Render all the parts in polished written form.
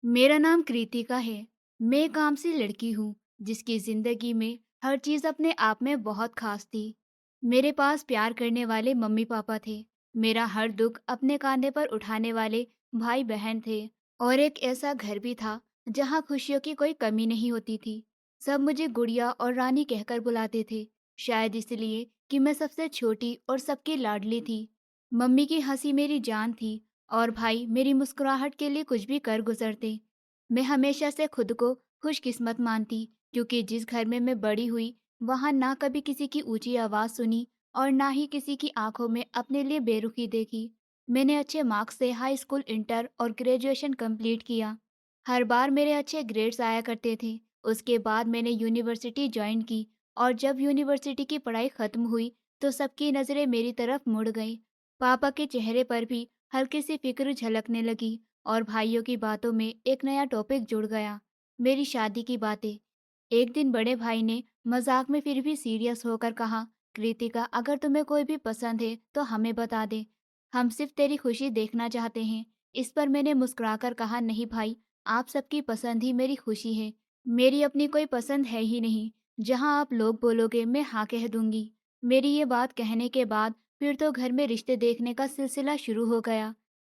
मेरा नाम कृतिका है। मैं एक आम सी लड़की हूँ जिसकी जिंदगी में हर चीज अपने आप में बहुत खास थी। मेरे पास प्यार करने वाले मम्मी पापा थे। मेरा हर दुख अपने कांधे पर उठाने वाले भाई बहन थे। और एक ऐसा घर भी था जहाँ खुशियों की कोई कमी नहीं होती थी। सब मुझे गुड़िया और रानी कहकर बुलाते थे, शायद इसलिए कि मैं सबसे छोटी और सबकी लाडली थी। मम्मी की हंसी मेरी जान थी और भाई मेरी मुस्कुराहट के लिए कुछ भी कर गुजरते। मैं हमेशा से खुद को खुशकिस्मत मानती, क्योंकि जिस घर में मैं बड़ी हुई वहां ना कभी किसी की ऊंची आवाज सुनी और ना ही किसी की आंखों में अपने लिए बेरुखी देखी। मैंने अच्छे मार्क्स से हाई स्कूल, इंटर और ग्रेजुएशन कंप्लीट किया। हर बार मेरे अच्छे ग्रेड्स आया करते थे। उसके बाद मैंने यूनिवर्सिटी ज्वाइन की और जब यूनिवर्सिटी की पढ़ाई खत्म हुई तो सबकी नज़रें मेरी तरफ मुड़ गई। पापा के चेहरे पर भी हल्की सी फिक्र झलकने लगी और भाइयों की बातों में एक नया टॉपिक जुड़ गया, मेरी शादी की बातें। एक दिन बड़े भाई ने मजाक में फिर भी सीरियस होकर कहा, कृतिका अगर तुम्हें कोई भी पसंद है तो हमें बता दे, हम सिर्फ तेरी खुशी देखना चाहते हैं। इस पर मैंने मुस्कुराकर कहा, नहीं भाई, आप सबकी पसंद ही मेरी खुशी है। मेरी अपनी कोई पसंद है ही नहीं। जहां आप लोग बोलोगे मैं हाँ कह दूंगी। मेरी ये बात कहने के बाद फिर तो घर में रिश्ते देखने का सिलसिला शुरू हो गया।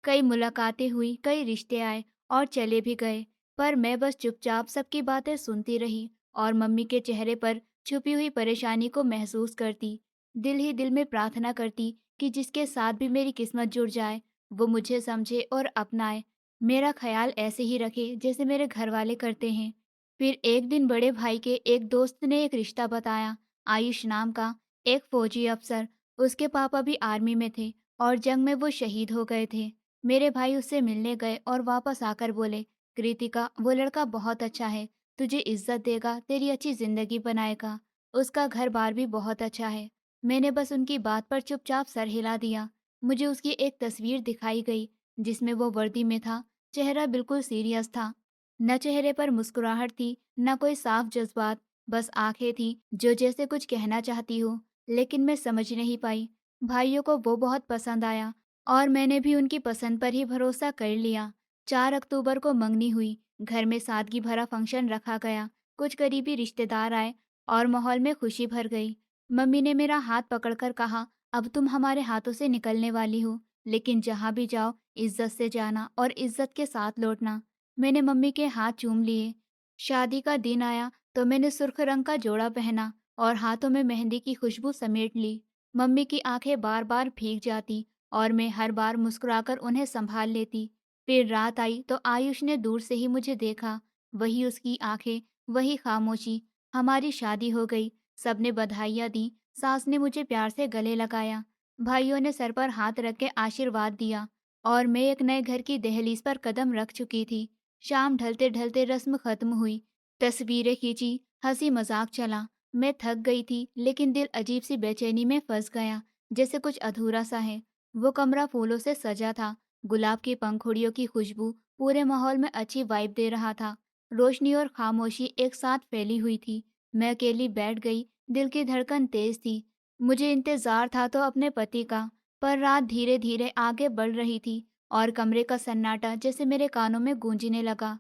कई मुलाकातें हुई, कई रिश्ते आए और चले भी गए, पर मैं बस चुपचाप सबकी बातें सुनती रही और मम्मी के चेहरे पर छुपी हुई परेशानी को महसूस करती। दिल ही दिल में प्रार्थना करती कि जिसके साथ भी मेरी किस्मत जुड़ जाए वो मुझे समझे और अपनाए, मेरा ख्याल ऐसे ही रखे जैसे मेरे घर वाले करते हैं। फिर एक दिन बड़े भाई के एक दोस्त ने एक रिश्ता बताया, आयुष नाम का, एक फौजी अफसर। उसके पापा भी आर्मी में थे और जंग में वो शहीद हो गए थे। मेरे भाई उससे मिलने गए और वापस आकर बोले, कृतिका वो लड़का बहुत अच्छा है, तुझे इज्जत देगा, तेरी अच्छी जिंदगी बनाएगा, उसका घर बार भी बहुत अच्छा है। मैंने बस उनकी बात पर चुपचाप सर हिला दिया। मुझे उसकी एक तस्वीर दिखाई गई जिसमें वो वर्दी में था। चेहरा बिल्कुल सीरियस था, न चेहरे पर मुस्कुराहट थी, न कोई साफ जज्बात, बस आंखें थी जो जैसे कुछ कहना चाहती हो, लेकिन मैं समझ नहीं पाई। भाइयों को वो बहुत पसंद आया और मैंने भी उनकी पसंद पर ही भरोसा कर लिया। 4 अक्टूबर को मंगनी हुई। घर में सादगी भरा फंक्शन रखा गया। कुछ करीबी रिश्तेदार आए और माहौल में खुशी भर गई। मम्मी ने मेरा हाथ पकड़कर कहा, अब तुम हमारे हाथों से निकलने वाली हो, लेकिन जहाँ भी जाओ इज्जत से जाना और इज्जत के साथ लौटना। मैंने मम्मी के हाथ चूम लिए। शादी का दिन आया तो मैंने सुर्ख रंग का जोड़ा पहना और हाथों में मेहंदी की खुशबू समेट ली। मम्मी की आंखें बार बार भीग जाती और मैं हर बार मुस्कुराकर उन्हें संभाल लेती। फिर रात आई तो आयुष ने दूर से ही मुझे देखा। वही उसकी आंखें, वही खामोशी। हमारी शादी हो गई। सबने बधाइयाँ दी। सास ने मुझे प्यार से गले लगाया। भाइयों ने सर पर हाथ रख के आशीर्वाद दिया और मैं एक नए घर की दहलीज पर कदम रख चुकी थी। शाम ढलते ढलते रस्म खत्म हुई। तस्वीरें खींची, हंसी मजाक चला। मैं थक गई थी लेकिन दिल अजीब सी बेचैनी में फंस गया, जैसे कुछ अधूरा सा है। वो कमरा फूलों से सजा था। गुलाब की पंखुड़ियों की खुशबू पूरे माहौल में अच्छी वाइब दे रहा था। रोशनी और खामोशी एक साथ फैली हुई थी। मैं अकेली बैठ गई। दिल की धड़कन तेज थी। मुझे इंतजार था तो अपने पति का, पर रात धीरे धीरे आगे बढ़ रही थी और कमरे का सन्नाटा जैसे मेरे कानों में गूंजने लगा।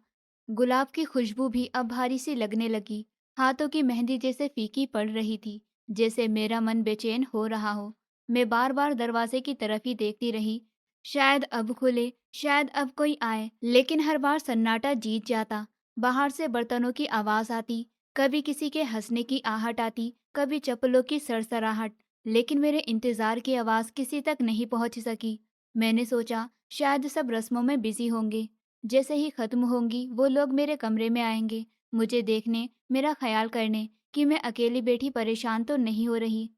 गुलाब की खुशबू भी अब भारी सी लगने लगी। हाथों की मेहंदी जैसे फीकी पड़ रही थी, जैसे मेरा मन बेचैन हो रहा हो। मैं बार बार दरवाजे की तरफ ही देखती रही, शायद अब खुले, शायद अब कोई आए, लेकिन हर बार सन्नाटा जीत जाता। बाहर से बर्तनों की आवाज आती, कभी किसी के हंसने की आहट आती, कभी चप्पलों की सरसराहट, लेकिन मेरे इंतजार की आवाज किसी तक नहीं पहुंच सकी। मैंने सोचा शायद सब रस्मों में बिजी होंगे। जैसे ही खत्म होंगी वो लोग मेरे कमरे में आएंगे, मुझे देखने, मेरा ख्याल करने कि मैं अकेली बैठी परेशान तो नहीं हो रही।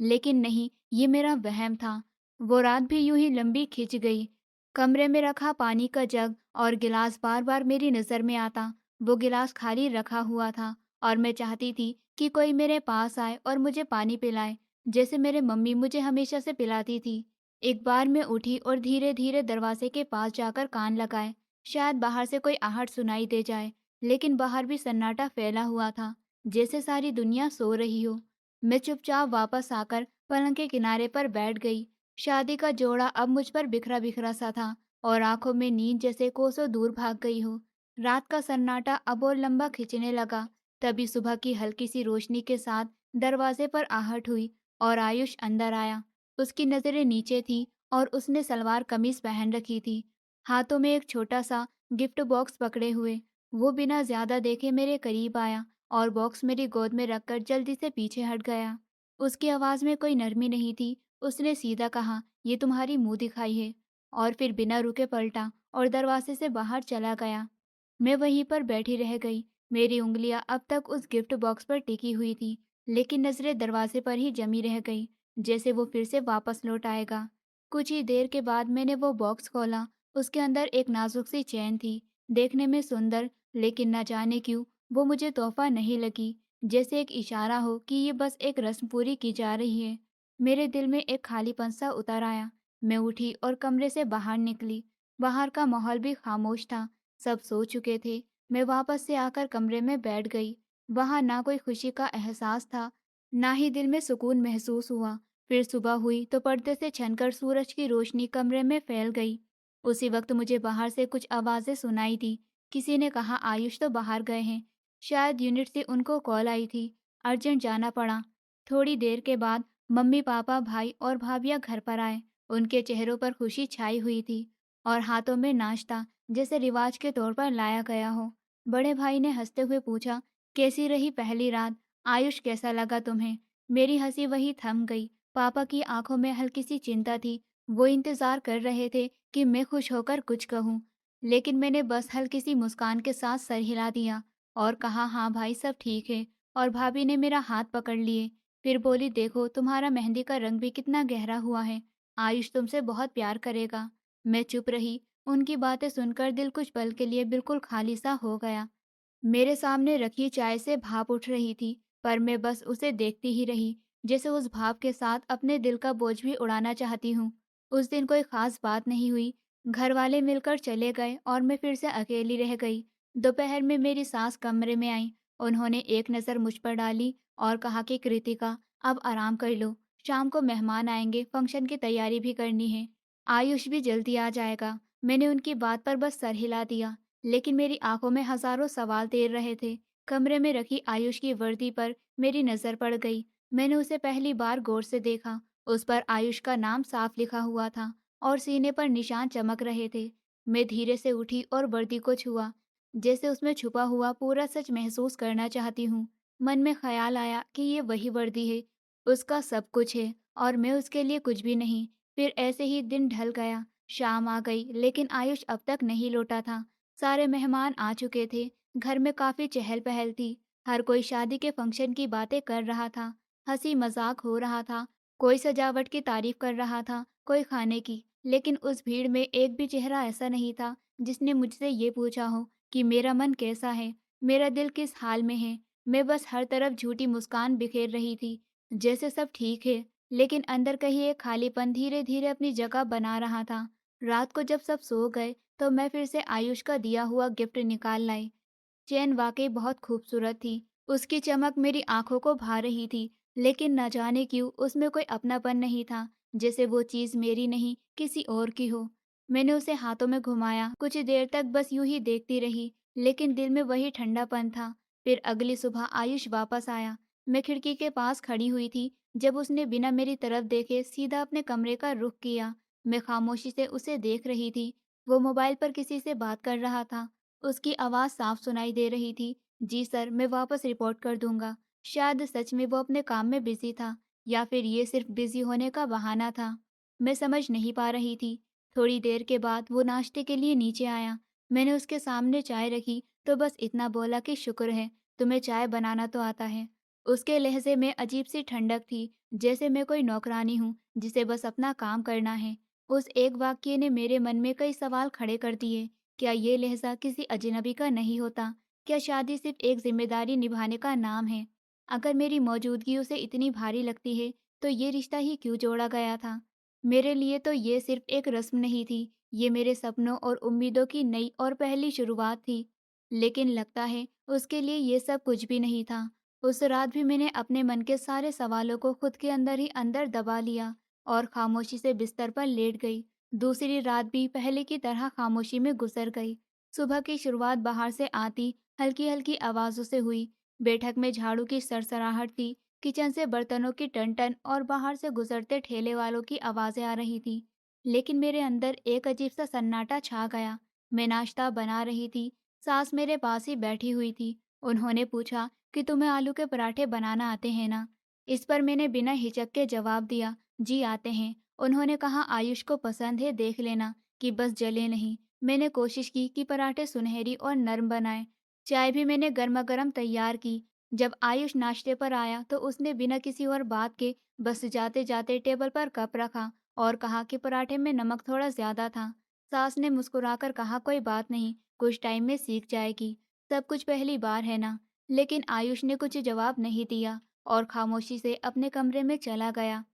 लेकिन नहीं, ये मेरा वहम था। वो रात भी यूं ही लंबी खिंच गई। कमरे में रखा पानी का जग और गिलास बार बार मेरी नजर में आता। वो गिलास खाली रखा हुआ था और मैं चाहती थी कि कोई मेरे पास आए और मुझे पानी पिलाए, जैसे मेरे मम्मी मुझे हमेशा से पिलाती थी। एक बार मैं उठी और धीरे धीरे दरवाजे के पास जाकर कान लगाए, शायद बाहर से कोई आहट सुनाई दे जाए। लेकिन बाहर भी सन्नाटा फैला हुआ था, जैसे सारी दुनिया सो रही हो। मैं चुपचाप वापस आकर पलंग के किनारे पर बैठ गई। शादी का जोड़ा अब मुझ पर बिखरा बिखरा सा था और आंखों में नींद जैसे कोसों दूर भाग गई हो। रात का सन्नाटा अब और लंबा खिंचने लगा। तभी सुबह की हल्की सी रोशनी के साथ दरवाजे पर आहट हुई और आयुष अंदर आया। उसकी नजरें नीचे थी और उसने सलवार कमीज पहन रखी थी, हाथों में एक छोटा सा गिफ्ट बॉक्स पकड़े हुए। वो बिना ज्यादा देखे मेरे करीब आया और बॉक्स मेरी गोद में रखकर जल्दी से पीछे हट गया। उसकी आवाज में कोई नरमी नहीं थी। उसने सीधा कहा, ये तुम्हारी मुंह दिखाई है, और फिर बिना रुके पलटा और दरवाजे से बाहर चला गया। मैं वहीं पर बैठी रह गई। मेरी उंगलियां अब तक उस गिफ्ट बॉक्स पर टिकी हुई थी, लेकिन नजरें दरवाजे पर ही जमी रह गई, जैसे वो फिर से वापस लौट आएगा। कुछ ही देर के बाद मैंने वो बॉक्स खोला। उसके अंदर एक नाजुक सी चेन थी, देखने में सुंदर, लेकिन न जाने क्यों वो मुझे तोहफा नहीं लगी। जैसे एक इशारा हो कि ये बस एक रस्म पूरी की जा रही है। मेरे दिल में एक खालीपन सा उतर आया। मैं उठी और कमरे से बाहर निकली। बाहर का माहौल भी खामोश था, सब सो चुके थे। मैं वापस से आकर कमरे में बैठ गई। वहां ना कोई खुशी का एहसास था, ना ही दिल में सुकून महसूस हुआ। फिर सुबह हुई तो पर्दे से छनकर सूरज की रोशनी कमरे में फैल गई। उसी वक्त मुझे बाहर से कुछ आवाजें सुनाई दी। किसी ने कहा, आयुष तो बाहर गए हैं। शायद यूनिट से उनको कॉल आई थी। अर्जेंट जाना पड़ा। थोड़ी देर के बाद मम्मी पापा भाई और भाभियां घर पर आए। उनके चेहरों पर खुशी छाई हुई थी और हाथों में नाश्ता, जैसे रिवाज के तौर पर लाया गया हो। बड़े भाई ने हंसते हुए पूछा, कैसी रही पहली रात? आयुष कैसा लगा तुम्हें? मेरी हंसी वही थम गई। पापा की आंखों में हल्की सी चिंता थी। वो इंतजार कर रहे थे कि मैं खुश होकर कुछ कहूँ, लेकिन मैंने बस हल्की सी मुस्कान के साथ सर हिला दिया और कहा, हाँ भाई, सब ठीक है। और भाभी ने मेरा हाथ पकड़ लिए। फिर बोली, देखो तुम्हारा मेहंदी का रंग भी कितना गहरा हुआ है। आयुष तुमसे बहुत प्यार करेगा। मैं चुप रही। उनकी बातें सुनकर दिल कुछ पल के लिए बिल्कुल खाली सा हो गया। मेरे सामने रखी चाय से भाप उठ रही थी, पर मैं बस उसे देखती ही रही, जैसे उस भाप के साथ अपने दिल का बोझ भी उड़ाना चाहती हूँ। उस दिन कोई खास बात नहीं हुई। घर वाले मिलकर चले गए और मैं फिर से अकेली रह गई। दोपहर में मेरी सास कमरे में आई। उन्होंने एक नज़र मुझ पर डाली और कहा कि कृतिका, अब आराम कर लो। शाम को मेहमान आएंगे, फंक्शन की तैयारी भी करनी है। आयुष भी जल्दी आ जाएगा। मैंने उनकी बात पर बस सर हिला दिया, लेकिन मेरी आंखों में हजारों सवाल तैर रहे थे। कमरे में रखी आयुष की वर्दी पर मेरी नजर पड़ गई। मैंने उसे पहली बार गौर से देखा। उस पर आयुष का नाम साफ लिखा हुआ था और सीने पर निशान चमक रहे थे। मैं धीरे से उठी और वर्दी को छुआ, जैसे उसमें छुपा हुआ पूरा सच महसूस करना चाहती हूँ। मन में ख्याल आया कि ये वही वर्दी है, उसका सब कुछ है और मैं उसके लिए कुछ भी नहीं। फिर ऐसे ही दिन ढल गया। शाम आ गई, लेकिन आयुष अब तक नहीं लौटा था। सारे मेहमान आ चुके थे। घर में काफी चहल पहल थी। हर कोई शादी के फंक्शन की बातें कर रहा था। हंसी मजाक हो रहा था। कोई सजावट की तारीफ कर रहा था, कोई खाने की। लेकिन उस भीड़ में एक भी चेहरा ऐसा नहीं था जिसने मुझसे ये पूछा हो कि मेरा मन कैसा है, मेरा दिल किस हाल में है। मैं बस हर तरफ झूठी मुस्कान बिखेर रही थी, जैसे सब ठीक है, लेकिन अंदर कहीं एक खालीपन धीरे धीरे अपनी जगह बना रहा था। रात को जब सब सो गए तो मैं फिर से आयुष का दिया हुआ गिफ्ट निकाल लाई। चैन वाकई बहुत खूबसूरत थी। उसकी चमक मेरी आंखों को भा रही थी, लेकिन न जाने क्यों उसमें कोई अपनापन नहीं था, जैसे वो चीज मेरी नहीं किसी और की हो। मैंने उसे हाथों में घुमाया, कुछ देर तक बस यूं ही देखती रही, लेकिन दिल में वही ठंडापन था। फिर अगली सुबह आयुष वापस आया। मैं खिड़की के पास खड़ी हुई थी जब उसने बिना मेरी तरफ देखे सीधा अपने कमरे का रुख किया। मैं खामोशी से उसे देख रही थी। वो मोबाइल पर किसी से बात कर रहा था। उसकी आवाज़ साफ सुनाई दे रही थी, जी सर, मैं वापस रिपोर्ट कर दूंगा। शायद सच में वो अपने काम में बिजी था, या फिर ये सिर्फ बिजी होने का बहाना था। मैं समझ नहीं पा रही थी। थोड़ी देर के बाद वो नाश्ते के लिए नीचे आया। मैंने उसके सामने चाय रखी तो बस इतना बोला कि शुक्र है, तुम्हें चाय बनाना तो आता है। उसके लहजे में अजीब सी ठंडक थी, जैसे मैं कोई नौकरानी हूँ जिसे बस अपना काम करना है। उस एक वाक्य ने मेरे मन में कई सवाल खड़े कर दिए। क्या ये लहज़ा किसी अजनबी का नहीं होता? क्या शादी सिर्फ एक जिम्मेदारी निभाने का नाम है? अगर मेरी मौजूदगी उसे इतनी भारी लगती है, तो ये रिश्ता ही क्यों जोड़ा गया था? मेरे लिए तो ये सिर्फ एक रस्म नहीं थी, ये मेरे सपनों और उम्मीदों की नई और पहली शुरुआत थी। लेकिन लगता है उसके लिए ये सब कुछ भी नहीं था। उस रात भी मैंने अपने मन के सारे सवालों को खुद के अंदर ही अंदर दबा लिया और खामोशी से बिस्तर पर लेट गई। दूसरी रात भी पहले की तरह खामोशी में गुजर गई। सुबह की शुरुआत बाहर से आती हल्की हल्की आवाज़ों से हुई। बैठक में झाड़ू की सरसराहट थी, किचन से बर्तनों की टन-टन और बाहर से गुजरते ठेले वालों की आवाज़ें आ रही थी। लेकिन मेरे अंदर एक अजीब सा सन्नाटा छा गया। मैं नाश्ता बना रही थी, सास मेरे पास ही बैठी हुई थी। उन्होंने पूछा कि तुम्हें आलू के पराठे बनाना आते हैं ना? इस पर मैंने बिना हिचक के जवाब दिया, जी आते हैं। उन्होंने कहा आयुष को पसंद है, देख लेना कि बस जले नहीं। मैंने कोशिश की कि पराठे सुनहरी और नरम बनाए। चाय भी मैंने गर्मा गर्म तैयार की। जब आयुष नाश्ते पर आया तो उसने बिना किसी और बात के बस जाते जाते टेबल पर कप रखा और कहा कि पराठे में नमक थोड़ा ज्यादा था। सास ने मुस्कुराकर कहा कोई बात नहीं, कुछ टाइम में सीख जाएगी। सब कुछ पहली बार है ना। लेकिन आयुष ने कुछ जवाब नहीं दिया और खामोशी से अपने कमरे में चला गया।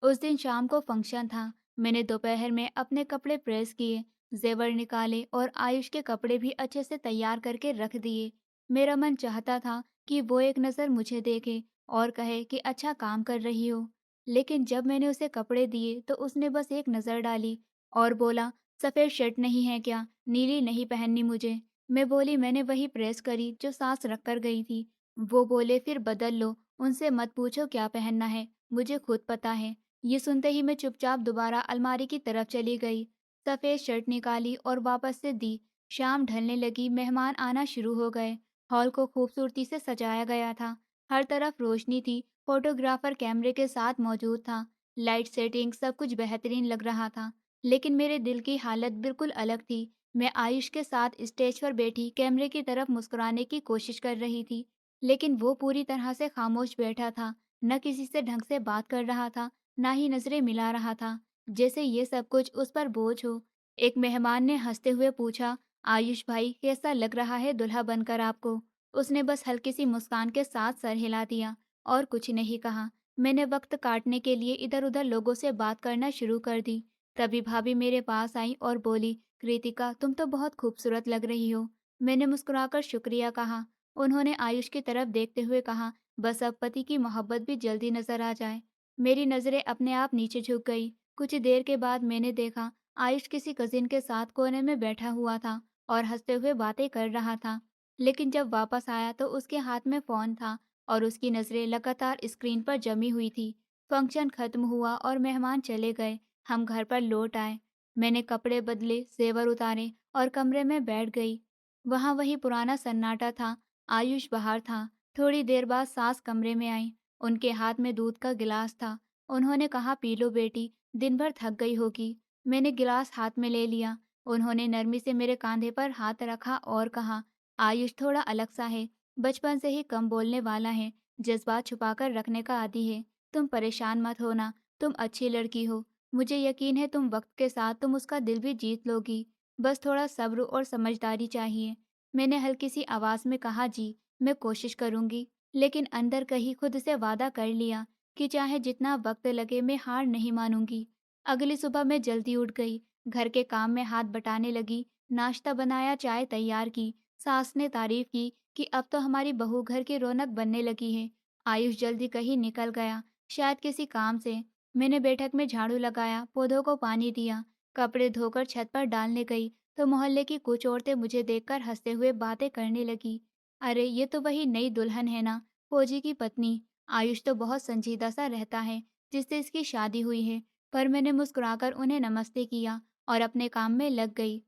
उस दिन शाम को फंक्शन था। मैंने दोपहर में अपने कपड़े प्रेस किए, जेवर निकाले और आयुष के कपड़े भी अच्छे से तैयार करके रख दिए। मेरा मन चाहता था कि वो एक नज़र मुझे देखे और कहे कि अच्छा काम कर रही हो। लेकिन जब मैंने उसे कपड़े दिए तो उसने बस एक नज़र डाली और बोला, सफ़ेद शर्ट नहीं है क्या? नीली नहीं पहननी मुझे। मैं बोली, मैंने वही प्रेस करी जो सास रख कर गई थी। वो बोले, फिर बदल लो, उनसे मत पूछो क्या पहनना है, मुझे खुद पता है। ये सुनते ही मैं चुपचाप दोबारा अलमारी की तरफ चली गई। सफ़ेद शर्ट निकाली और वापस से दी। शाम ढलने लगी, मेहमान आना शुरू हो गए। हॉल को खूबसूरती से सजाया गया था। हर तरफ रोशनी थी, फोटोग्राफर कैमरे के साथ मौजूद था। लाइट सेटिंग सब कुछ बेहतरीन लग रहा था। लेकिन मेरे दिल की हालत बिल्कुल अलग थी। मैं आयुष के साथ स्टेज पर बैठी कैमरे की तरफ मुस्कुराने की कोशिश कर रही थी। लेकिन वो पूरी तरह से खामोश बैठा था, न किसी से ढंग से बात कर रहा था, ना ही नजरें मिला रहा था, जैसे ये सब कुछ उस पर बोझ हो। एक मेहमान ने हंसते हुए पूछा, आयुष भाई कैसा लग रहा है दुल्हा बनकर आपको? उसने बस हल्की सी मुस्कान के साथ सर हिला दिया और कुछ नहीं कहा। मैंने वक्त काटने के लिए इधर उधर लोगों से बात करना शुरू कर दी। तभी भाभी मेरे पास आई और बोली, कृतिका तुम तो बहुत खूबसूरत लग रही हो। मैंने मुस्कुराकर शुक्रिया कहा। उन्होंने आयुष की तरफ देखते हुए कहा, बस अब पति की मोहब्बत भी जल्दी नजर आ जाए। मेरी नज़रें अपने आप नीचे झुक गई। कुछ देर के बाद मैंने देखा आयुष किसी कजिन के साथ कोने में बैठा हुआ था और हंसते हुए बातें कर रहा था। लेकिन जब वापस आया तो उसके हाथ में फ़ोन था और उसकी नज़रें लगातार स्क्रीन पर जमी हुई थी। फंक्शन खत्म हुआ और मेहमान चले गए। हम घर पर लौट आए। मैंने कपड़े बदले, जेवर उतारे और कमरे में बैठ गई। वहाँ वही पुराना सन्नाटा था। आयुष बाहर था। थोड़ी देर बाद सास कमरे में आई। उनके हाथ में दूध का गिलास था। उन्होंने कहा, पी लो बेटी, दिन भर थक गई होगी। मैंने गिलास हाथ में ले लिया। उन्होंने नरमी से मेरे कंधे पर हाथ रखा और कहा, आयुष थोड़ा अलग सा है, बचपन से ही कम बोलने वाला है, जज्बात छुपाकर रखने का आदी है। तुम परेशान मत होना, तुम अच्छी लड़की हो। मुझे यकीन है वक्त के साथ तुम उसका दिल भी जीत लोगी। बस थोड़ा सब्र और समझदारी चाहिए। मैंने हल्की सी आवाज़ में कहा, जी, मैं कोशिश करूंगी। लेकिन अंदर कहीं खुद से वादा कर लिया कि चाहे जितना वक्त लगे मैं हार नहीं मानूंगी। अगली सुबह मैं जल्दी उठ गई, घर के काम में हाथ बटाने लगी, नाश्ता बनाया, चाय तैयार की। सास ने तारीफ की कि अब तो हमारी बहू घर की रौनक बनने लगी है। आयुष जल्दी कहीं निकल गया, शायद किसी काम से। मैंने बैठक में झाड़ू लगाया, पौधों को पानी दिया, कपड़े धोकर छत पर डालने गई तो मोहल्ले की कुछ औरतें मुझे देखकर हंसते हुए बातें करने लगी। अरे ये तो वही नई दुल्हन है ना, फौजी की पत्नी। आयुष तो बहुत संजीदा सा रहता है जिससे इसकी शादी हुई है। पर मैंने मुस्कुराकर उन्हें नमस्ते किया और अपने काम में लग गई।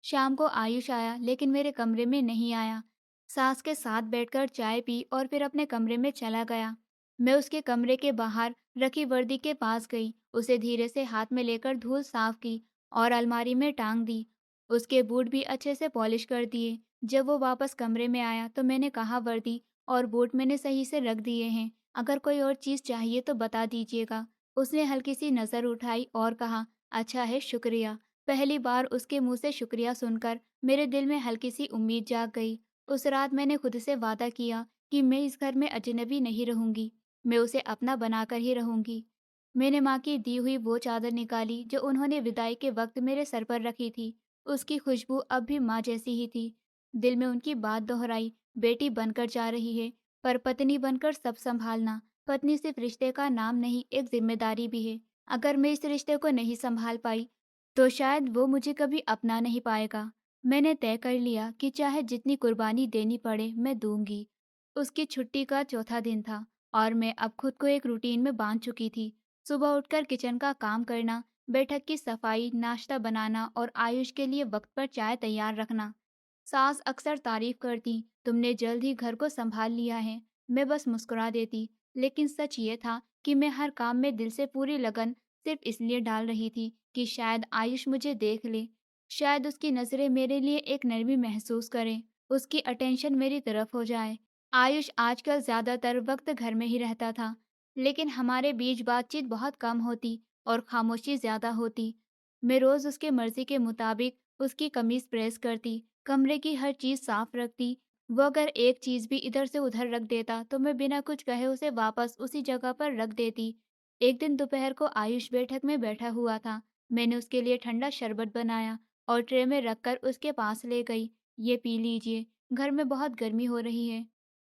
शाम को आयुष आया लेकिन मेरे कमरे में नहीं आया। सास के साथ बैठकर चाय पी और फिर अपने कमरे में चला गया। मैं उसके कमरे के बाहर रखी वर्दी के पास गई, उसे धीरे से हाथ में लेकर धूल साफ की और अलमारी में टांग दी। उसके बूट भी अच्छे से पॉलिश कर दिए। जब वो वापस कमरे में आया तो मैंने कहा, वर्दी और बूट मैंने सही से रख दिए हैं, अगर कोई और चीज़ चाहिए तो बता दीजिएगा। उसने हल्की सी नज़र उठाई और कहा, अच्छा है, शुक्रिया। पहली बार उसके मुंह से शुक्रिया सुनकर मेरे दिल में हल्की सी उम्मीद जाग गई। उस रात मैंने खुद से वादा किया कि मैं इस घर में अजनबी नहीं रहूंगी, मैं उसे अपना बनाकर ही रहूंगी। मैंने माँ की दी हुई वो चादर निकाली जो उन्होंने विदाई के वक्त मेरे सर पर रखी थी। उसकी खुशबू अब भी माँ जैसी ही थी। दिल में उनकी बात दोहराई, बेटी बनकर जा रही है, पर पत्नी बनकर सब संभालना। पत्नी सिर्फ रिश्ते का नाम नहीं, एक जिम्मेदारी भी है। अगर मैं इस रिश्ते को नहीं संभाल पाई तो शायद वो मुझे कभी अपना नहीं पाएगा। मैंने तय कर लिया कि चाहे जितनी कुर्बानी देनी पड़े मैं दूंगी। उसकी छुट्टी का चौथा दिन था और मैं अब खुद को एक रूटीन में बांध चुकी थी। सुबह उठकर किचन का काम करना, बैठक की सफाई, नाश्ता बनाना और आयुष के लिए वक्त पर चाय तैयार रखना। सास अक्सर तारीफ करती, तुमने जल्द ही घर को संभाल लिया है। मैं बस मुस्कुरा देती, लेकिन सच ये था कि मैं हर काम में दिल से पूरी लगन सिर्फ इसलिए डाल रही थी कि शायद आयुष मुझे देख ले, शायद उसकी नज़रें मेरे लिए एक नरमी महसूस करें, उसकी अटेंशन मेरी तरफ हो जाए। आयुष आजकल ज़्यादातर वक्त घर में ही रहता था, लेकिन हमारे बीच बातचीत बहुत कम होती और खामोशी ज़्यादा होती। मैं रोज़ उसके मर्जी के मुताबिक उसकी कमीज़ प्रेस करती, कमरे की हर चीज़ साफ रखती। वो अगर एक चीज़ भी इधर से उधर रख देता तो मैं बिना कुछ कहे उसे वापस उसी जगह पर रख देती। एक दिन दोपहर को आयुष बैठक में बैठा हुआ था। मैंने उसके लिए ठंडा शरबत बनाया और ट्रे में रखकर उसके पास ले गई। ये पी लीजिए, घर में बहुत गर्मी हो रही है।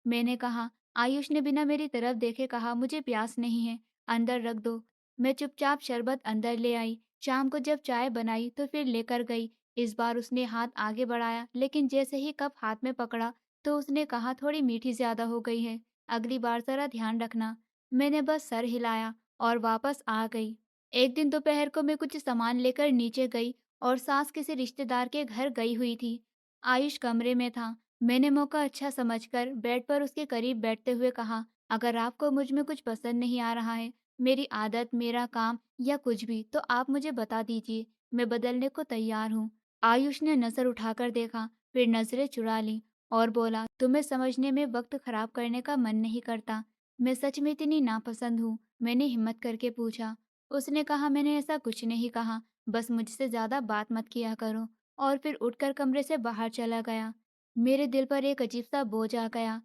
मैंने कहा। आयुष ने बिना मेरी तरफ देखे कहा, मुझे प्यास नहीं है, अंदर रख दो। मैं चुपचाप शरबत अंदर ले आई। शाम को जब चाय बनाई तो फिर लेकर गई। इस बार उसने हाथ आगे बढ़ाया, लेकिन जैसे ही कप हाथ में पकड़ा तो उसने कहा, थोड़ी मीठी ज्यादा हो गई है, अगली बार जरा ध्यान रखना। मैंने बस सर हिलाया और वापस आ गई। एक दिन दोपहर को मैं कुछ सामान लेकर नीचे गई और सास किसी रिश्तेदार के घर गई हुई थी। आयुष कमरे में था। मैंने मौका अच्छा समझकर बेड पर उसके करीब बैठते हुए कहा, अगर आपको मुझ में कुछ पसंद नहीं आ रहा है, मेरी आदत, मेरा काम या कुछ भी, तो आप मुझे बता दीजिए, मैं बदलने को तैयार हूँ। आयुष ने नजर उठाकर देखा, फिर नजरें चुरा ली और बोला, तुम्हें समझने में वक्त खराब करने का मन नहीं करता। मैं सच में इतनी नापसंद हूँ? मैंने हिम्मत करके पूछा। उसने कहा, मैंने ऐसा कुछ नहीं कहा, बस मुझसे ज्यादा बात मत किया करो। और फिर उठकर कमरे से बाहर चला गया। मेरे दिल पर एक अजीब सा बोझ आ गया।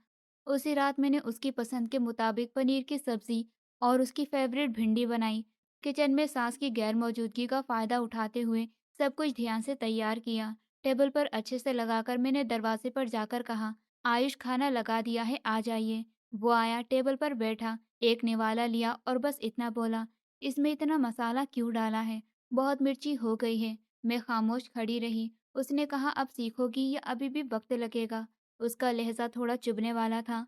उसी रात मैंने उसकी पसंद के मुताबिक पनीर की सब्जी और उसकी फेवरेट भिंडी बनाई। किचन में सास की गैर मौजूदगी का फायदा उठाते हुए सब कुछ ध्यान से तैयार किया। टेबल पर अच्छे से लगाकर मैंने दरवाजे पर जाकर कहा, आयुष खाना लगा दिया है, आ जाइए। वो आया, टेबल पर बैठा, एक निवाला लिया और बस इतना बोला, इसमें इतना मसाला क्यों डाला है? बहुत मिर्ची हो गई है। मैं खामोश खड़ी रही। उसने कहा, अब सीखोगी या अभी भी वक्त लगेगा? उसका लहजा थोड़ा चुभने वाला था।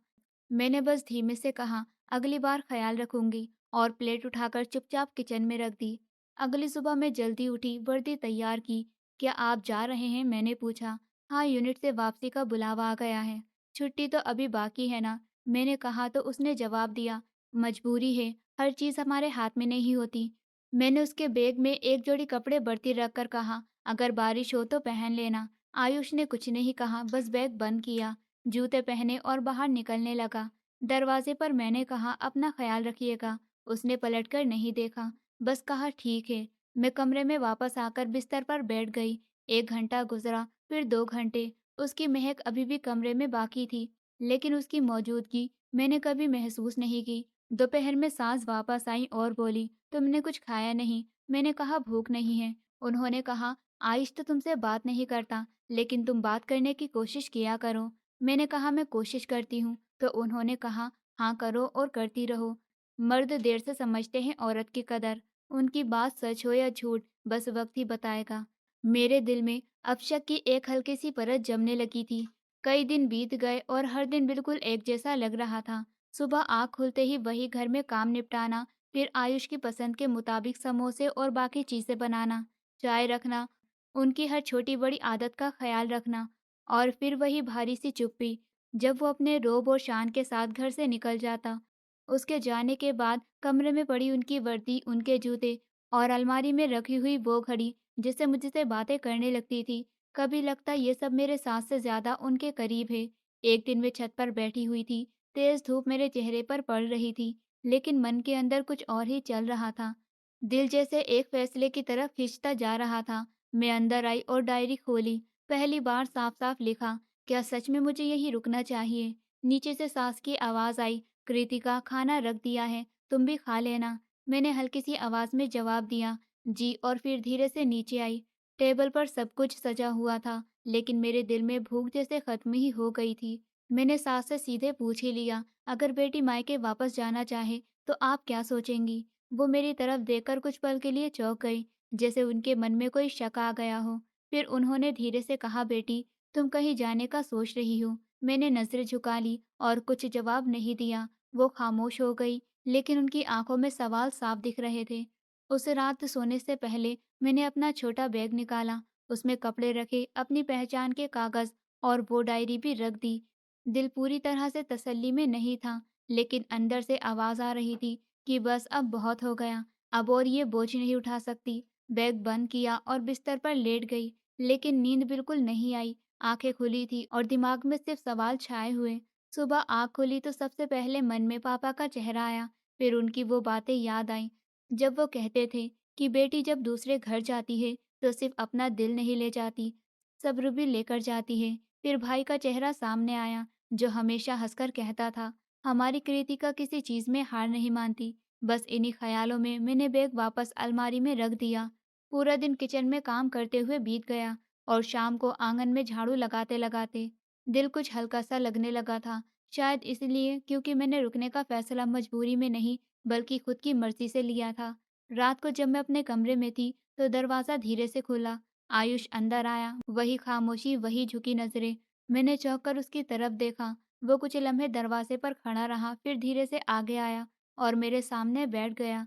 मैंने बस धीमे से कहा, अगली बार ख्याल रखूंगी, और प्लेट उठाकर चुपचाप किचन में रख दी। अगली सुबह मैं जल्दी उठी, वर्दी तैयार की। क्या आप जा रहे हैं? मैंने पूछा। हाँ, यूनिट से वापसी का बुलावा आ गया है। छुट्टी तो अभी बाकी है ना? मैंने कहा तो उसने जवाब दिया, मजबूरी है, हर चीज़ हमारे हाथ में नहीं होती। मैंने उसके बैग में एक जोड़ी कपड़े बढ़ती रखकर कहा, अगर बारिश हो तो पहन लेना। आयुष ने कुछ नहीं कहा, बस बैग बंद किया, जूते पहने और बाहर निकलने लगा। दरवाजे पर मैंने कहा, अपना ख्याल रखिएगा। उसने पलटकर नहीं देखा, बस कहा, ठीक है। मैं कमरे में वापस आकर बिस्तर पर बैठ गई। 1 घंटा गुजरा, फिर 2 घंटे। उसकी महक अभी भी कमरे में बाकी थी, लेकिन उसकी मौजूदगी मैंने कभी महसूस नहीं की। दोपहर में सास वापस आई और बोली, तुमने कुछ खाया नहीं? मैंने कहा, भूख नहीं है। उन्होंने कहा, आयुष तो तुमसे बात नहीं करता, लेकिन तुम बात करने की कोशिश किया करो। मैंने कहा, मैं कोशिश करती हूँ। तो उन्होंने कहा, हाँ करो और करती रहो। मर्द देर से समझते हैं औरत की कदर। उनकी बात सच हो या झूठ, बस वक्त ही बताएगा। मेरे दिल में अब शक की एक हल्की सी परत जमने लगी थी। कई दिन बीत गए और हर दिन बिल्कुल एक जैसा लग रहा था। सुबह आँख खुलते ही वही घर में काम निपटाना, फिर आयुष की पसंद के मुताबिक समोसे और बाकी चीजें बनाना, चाय रखना, उनकी हर छोटी बड़ी आदत का ख्याल रखना, और फिर वही भारी सी चुप्पी जब वो अपने रोब और शान के साथ घर से निकल जाता। उसके जाने के बाद कमरे में पड़ी उनकी वर्दी, उनके जूते और अलमारी में रखी हुई वो घड़ी जिससे मुझसे बातें करने लगती थी। कभी लगता ये सब मेरे सास से ज्यादा उनके करीब है। एक दिन मैं छत पर बैठी हुई थी। तेज धूप मेरे चेहरे पर पड़ रही थी, लेकिन मन के अंदर कुछ और ही चल रहा था। दिल जैसे एक फैसले की तरफ खिंचता जा रहा था। मैं अंदर आई और डायरी खोली। पहली बार साफ साफ लिखा, क्या सच में मुझे यही रुकना चाहिए? नीचे से सास की आवाज आई, कृतिका, खाना रख दिया है, तुम भी खा लेना। मैंने हल्की सी आवाज में जवाब दिया, जी, और फिर धीरे से नीचे आई। टेबल पर सब कुछ सजा हुआ था, लेकिन मेरे दिल में भूख जैसे खत्म ही हो गई थी। मैंने सास से सीधे पूछ ही लिया, अगर बेटी मायके वापस जाना चाहे तो आप क्या सोचेंगी? वो मेरी तरफ देखकर कुछ पल के लिए चौंक गई, जैसे उनके मन में कोई शक आ गया हो। फिर उन्होंने धीरे से कहा, बेटी, तुम कहीं जाने का सोच रही हो? मैंने नजरें झुका ली और कुछ जवाब नहीं दिया। वो खामोश हो गई, लेकिन उनकी आंखों में सवाल साफ दिख रहे थे। उस रात सोने से पहले मैंने अपना छोटा बैग निकाला, उसमें कपड़े रखे, अपनी पहचान के कागज और वो डायरी भी रख दी। दिल पूरी तरह से तसल्ली में नहीं था, लेकिन अंदर से आवाज आ रही थी कि बस अब बहुत हो गया, अब और ये बोझ नहीं उठा सकती। बैग बंद किया और बिस्तर पर लेट गई, लेकिन नींद बिल्कुल नहीं आई। आंखें खुली थी और दिमाग में सिर्फ सवाल छाए हुए। सुबह आँख खुली तो सबसे पहले मन में पापा का चेहरा आया, फिर उनकी वो बातें याद आईं, जब वो कहते थे कि बेटी जब दूसरे घर जाती है तो सिर्फ अपना दिल नहीं ले जाती, सब्र भी लेकर जाती है। फिर भाई का चेहरा सामने आया, जो हमेशा हंसकर कहता था, हमारी कृतिका किसी चीज़ में हार नहीं मानती। बस इन्हीं ख्यालों में मैंने बैग वापस अलमारी में रख दिया। पूरा दिन किचन में काम करते हुए बीत गया और शाम को आंगन में झाड़ू लगाते लगाते दिल कुछ हल्का सा लगने लगा था। शायद इसलिए क्योंकि मैंने रुकने का फैसला मजबूरी में नहीं, बल्कि खुद की मर्जी से लिया था। रात को जब मैं अपने कमरे में थी तो दरवाज़ा धीरे से खुला। आयुष अंदर आया, वही खामोशी, वही झुकी नजरें। मैंने चौंक कर उसकी तरफ देखा। वो कुछ लम्हे दरवाजे पर खड़ा रहा, फिर धीरे से आगे आया और मेरे सामने बैठ गया।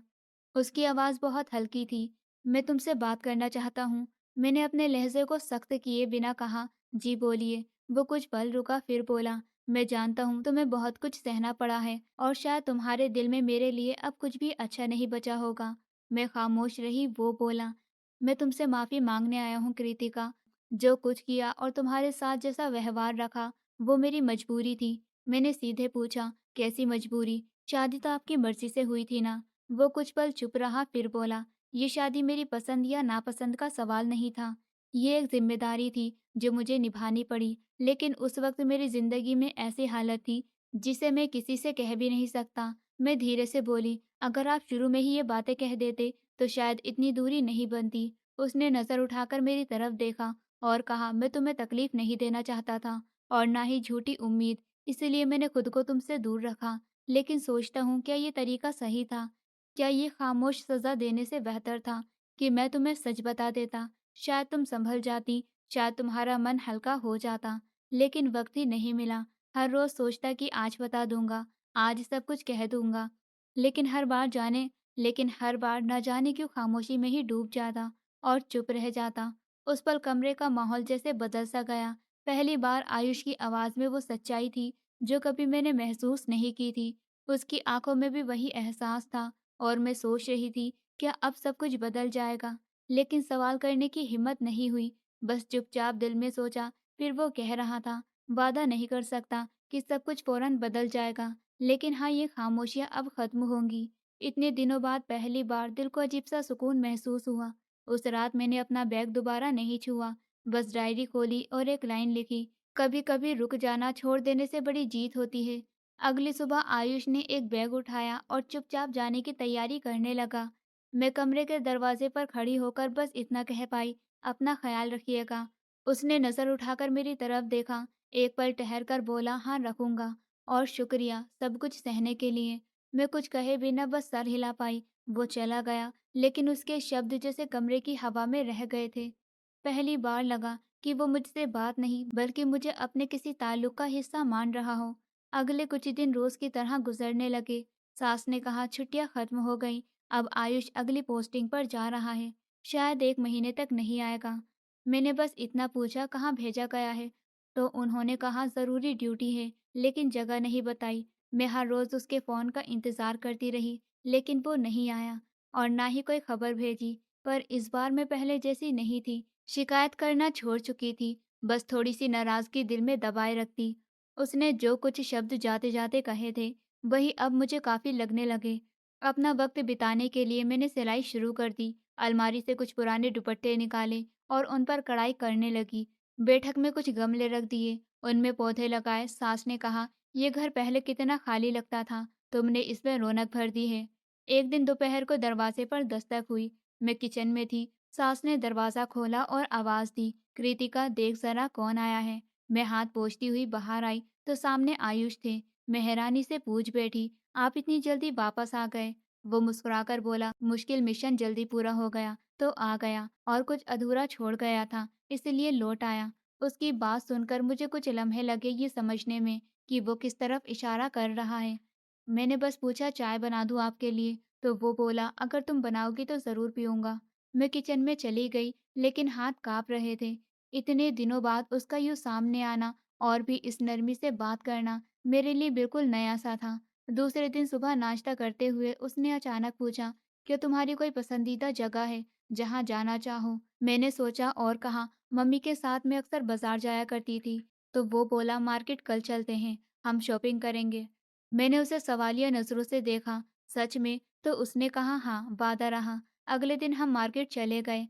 उसकी आवाज़ बहुत हल्की थी। मैं तुमसे बात करना चाहता हूँ। मैंने अपने लहजे को सख्त किए बिना कहा, जी बोलिए। वो कुछ पल रुका, फिर बोला, मैं जानता हूँ तुम्हें बहुत कुछ सहना पड़ा है और शायद तुम्हारे दिल में मेरे लिए अब कुछ भी अच्छा नहीं बचा होगा। मैं खामोश रही। वो बोला, मैं तुमसे माफ़ी मांगने आया हूँ कृतिका। जो कुछ किया और तुम्हारे साथ जैसा व्यवहार रखा, वो मेरी मजबूरी थी। मैंने सीधे पूछा, कैसी मजबूरी? शादी तो आपकी मर्जी से हुई थी ना? वो कुछ पल चुप रहा, फिर बोला, ये शादी मेरी पसंद या नापसंद का सवाल नहीं था। ये एक जिम्मेदारी थी जो मुझे निभानी पड़ी। लेकिन उस वक्त मेरी जिंदगी में ऐसी हालत थी जिसे मैं किसी से कह भी नहीं सकता। मैं धीरे से बोली, अगर आप शुरू में ही ये बातें कह देते तो शायद इतनी दूरी नहीं बनती। उसने नज़र उठाकर मेरी तरफ देखा और कहा, मैं तुम्हें तकलीफ नहीं देना चाहता था और ना ही झूठी उम्मीद, इसीलिए मैंने खुद को तुमसे दूर रखा। लेकिन सोचता हूँ, क्या ये तरीका सही था? क्या ये खामोश सज़ा देने से बेहतर था कि मैं तुम्हें सच बता देता? शायद तुम संभल जाती, शायद तुम्हारा मन हल्का हो जाता। लेकिन वक्त ही नहीं मिला। हर रोज़ सोचता कि आज बता दूंगा, आज सब कुछ कह दूंगा। लेकिन हर बार जाने लेकिन हर बार न जाने क्यों खामोशी में ही डूब जाता और चुप रह जाता। उस पल कमरे का माहौल जैसे बदल सा गया। पहली बार आयुष की आवाज़ में वो सच्चाई थी जो कभी मैंने महसूस नहीं की थी। उसकी आंखों में भी वही एहसास था और मैं सोच रही थी, क्या अब सब कुछ बदल जाएगा? लेकिन सवाल करने की हिम्मत नहीं हुई। बस चुपचाप दिल में सोचा। फिर वो कह रहा था, वादा नहीं कर सकता कि सब कुछ फौरन बदल जाएगा, लेकिन हाँ, ये खामोशियाँ अब खत्म होंगी। इतने दिनों बाद पहली बार दिल को अजीब सा सुकून महसूस हुआ। उस रात मैंने अपना बैग दोबारा नहीं छुआ, बस डायरी खोली और एक लाइन लिखी, कभी कभी रुक जाना छोड़ देने से बड़ी जीत होती है। अगली सुबह आयुष ने एक बैग उठाया और चुपचाप जाने की तैयारी करने लगा। मैं कमरे के दरवाजे पर खड़ी होकर बस इतना कह पाई, अपना ख्याल रखिएगा। उसने नज़र उठाकर मेरी तरफ देखा, एक पल ठहर कर बोला, हाँ रखूंगा, और शुक्रिया सब कुछ सहने के लिए। मैं कुछ कहे बिना बस सर हिला पाई। वो चला गया, लेकिन उसके शब्द जैसे कमरे की हवा में रह गए थे। पहली बार लगा कि वो मुझसे बात नहीं, बल्कि मुझे अपने किसी ताल्लुक का हिस्सा मान रहा हो। अगले कुछ दिन रोज की तरह गुजरने लगे। सास ने कहा, छुट्टियां खत्म हो गई, अब आयुष अगली पोस्टिंग पर जा रहा है, शायद 1 महीने तक नहीं आएगा। मैंने बस इतना पूछा, कहाँ भेजा गया है? तो उन्होंने कहा, ज़रूरी ड्यूटी है, लेकिन जगह नहीं बताई। मैं हर रोज़ उसके फ़ोन का इंतज़ार करती रही, लेकिन वो नहीं आया और ना ही कोई खबर भेजी। पर इस बार मैं पहले जैसी नहीं थी, शिकायत करना छोड़ चुकी थी, बस थोड़ी-सी नाराज़गी दिल में दबाए रखती। उसने जो कुछ शब्द जाते-जाते कहे थे, वही अब मुझे काफ़ी लगने लगे। अपना वक्त बिताने के लिए मैंने सिलाई शुरू कर दी, अलमारी से कुछ पुराने दुपट्टे निकाले और उन पर कढ़ाई करने लगी। बैठक में कुछ गमले रख दिए, उनमें पौधे लगाए। सास ने कहा, ये घर पहले कितना खाली लगता था, तुमने इसमें रौनक भर दी है। एक दिन दोपहर को दरवाजे पर दस्तक हुई। मैं किचन में थी। सास ने दरवाज़ा खोला और आवाज़ दी, कृतिका देख जरा कौन आया है। मैं हाथ पोंछती हुई बाहर आई तो सामने आयुष थे। मैं हैरानी से पूछ बैठी, आप इतनी जल्दी वापस आ गए? वो मुस्कुराकर बोला, मुश्किल मिशन जल्दी पूरा हो गया तो आ गया, और कुछ अधूरा छोड़ गया था। इसलिए लौट आया। उसकी बात सुनकर मुझे कुछ लम्हे लगे ये समझने में कि वो किस तरफ इशारा कर रहा है। मैंने बस पूछा, चाय बना दूँ आपके लिए? तो वो बोला, अगर तुम बनाओगी तो ज़रूर पीऊँगा। मैं किचन में चली गई, लेकिन हाथ काँप रहे थे। इतने दिनों बाद उसका यूँ सामने आना और भी इस नरमी से बात करना मेरे लिए बिल्कुल नया-सा था। दूसरे दिन सुबह नाश्ता करते हुए उसने अचानक पूछा, क्या तुम्हारी कोई पसंदीदा जगह है, जहाँ जाना चाहो? मैंने सोचा और कहा, मम्मी के साथ मैं अक्सर बाज़ार जाया करती थी। तो वो बोला, मार्केट कल चलते हैं, हम शॉपिंग करेंगे। मैंने उसे सवालिया नज़रों से देखा। सच में? तो उसने कहा, हाँ, वादा रहा। अगले दिन हम मार्केट चले गए।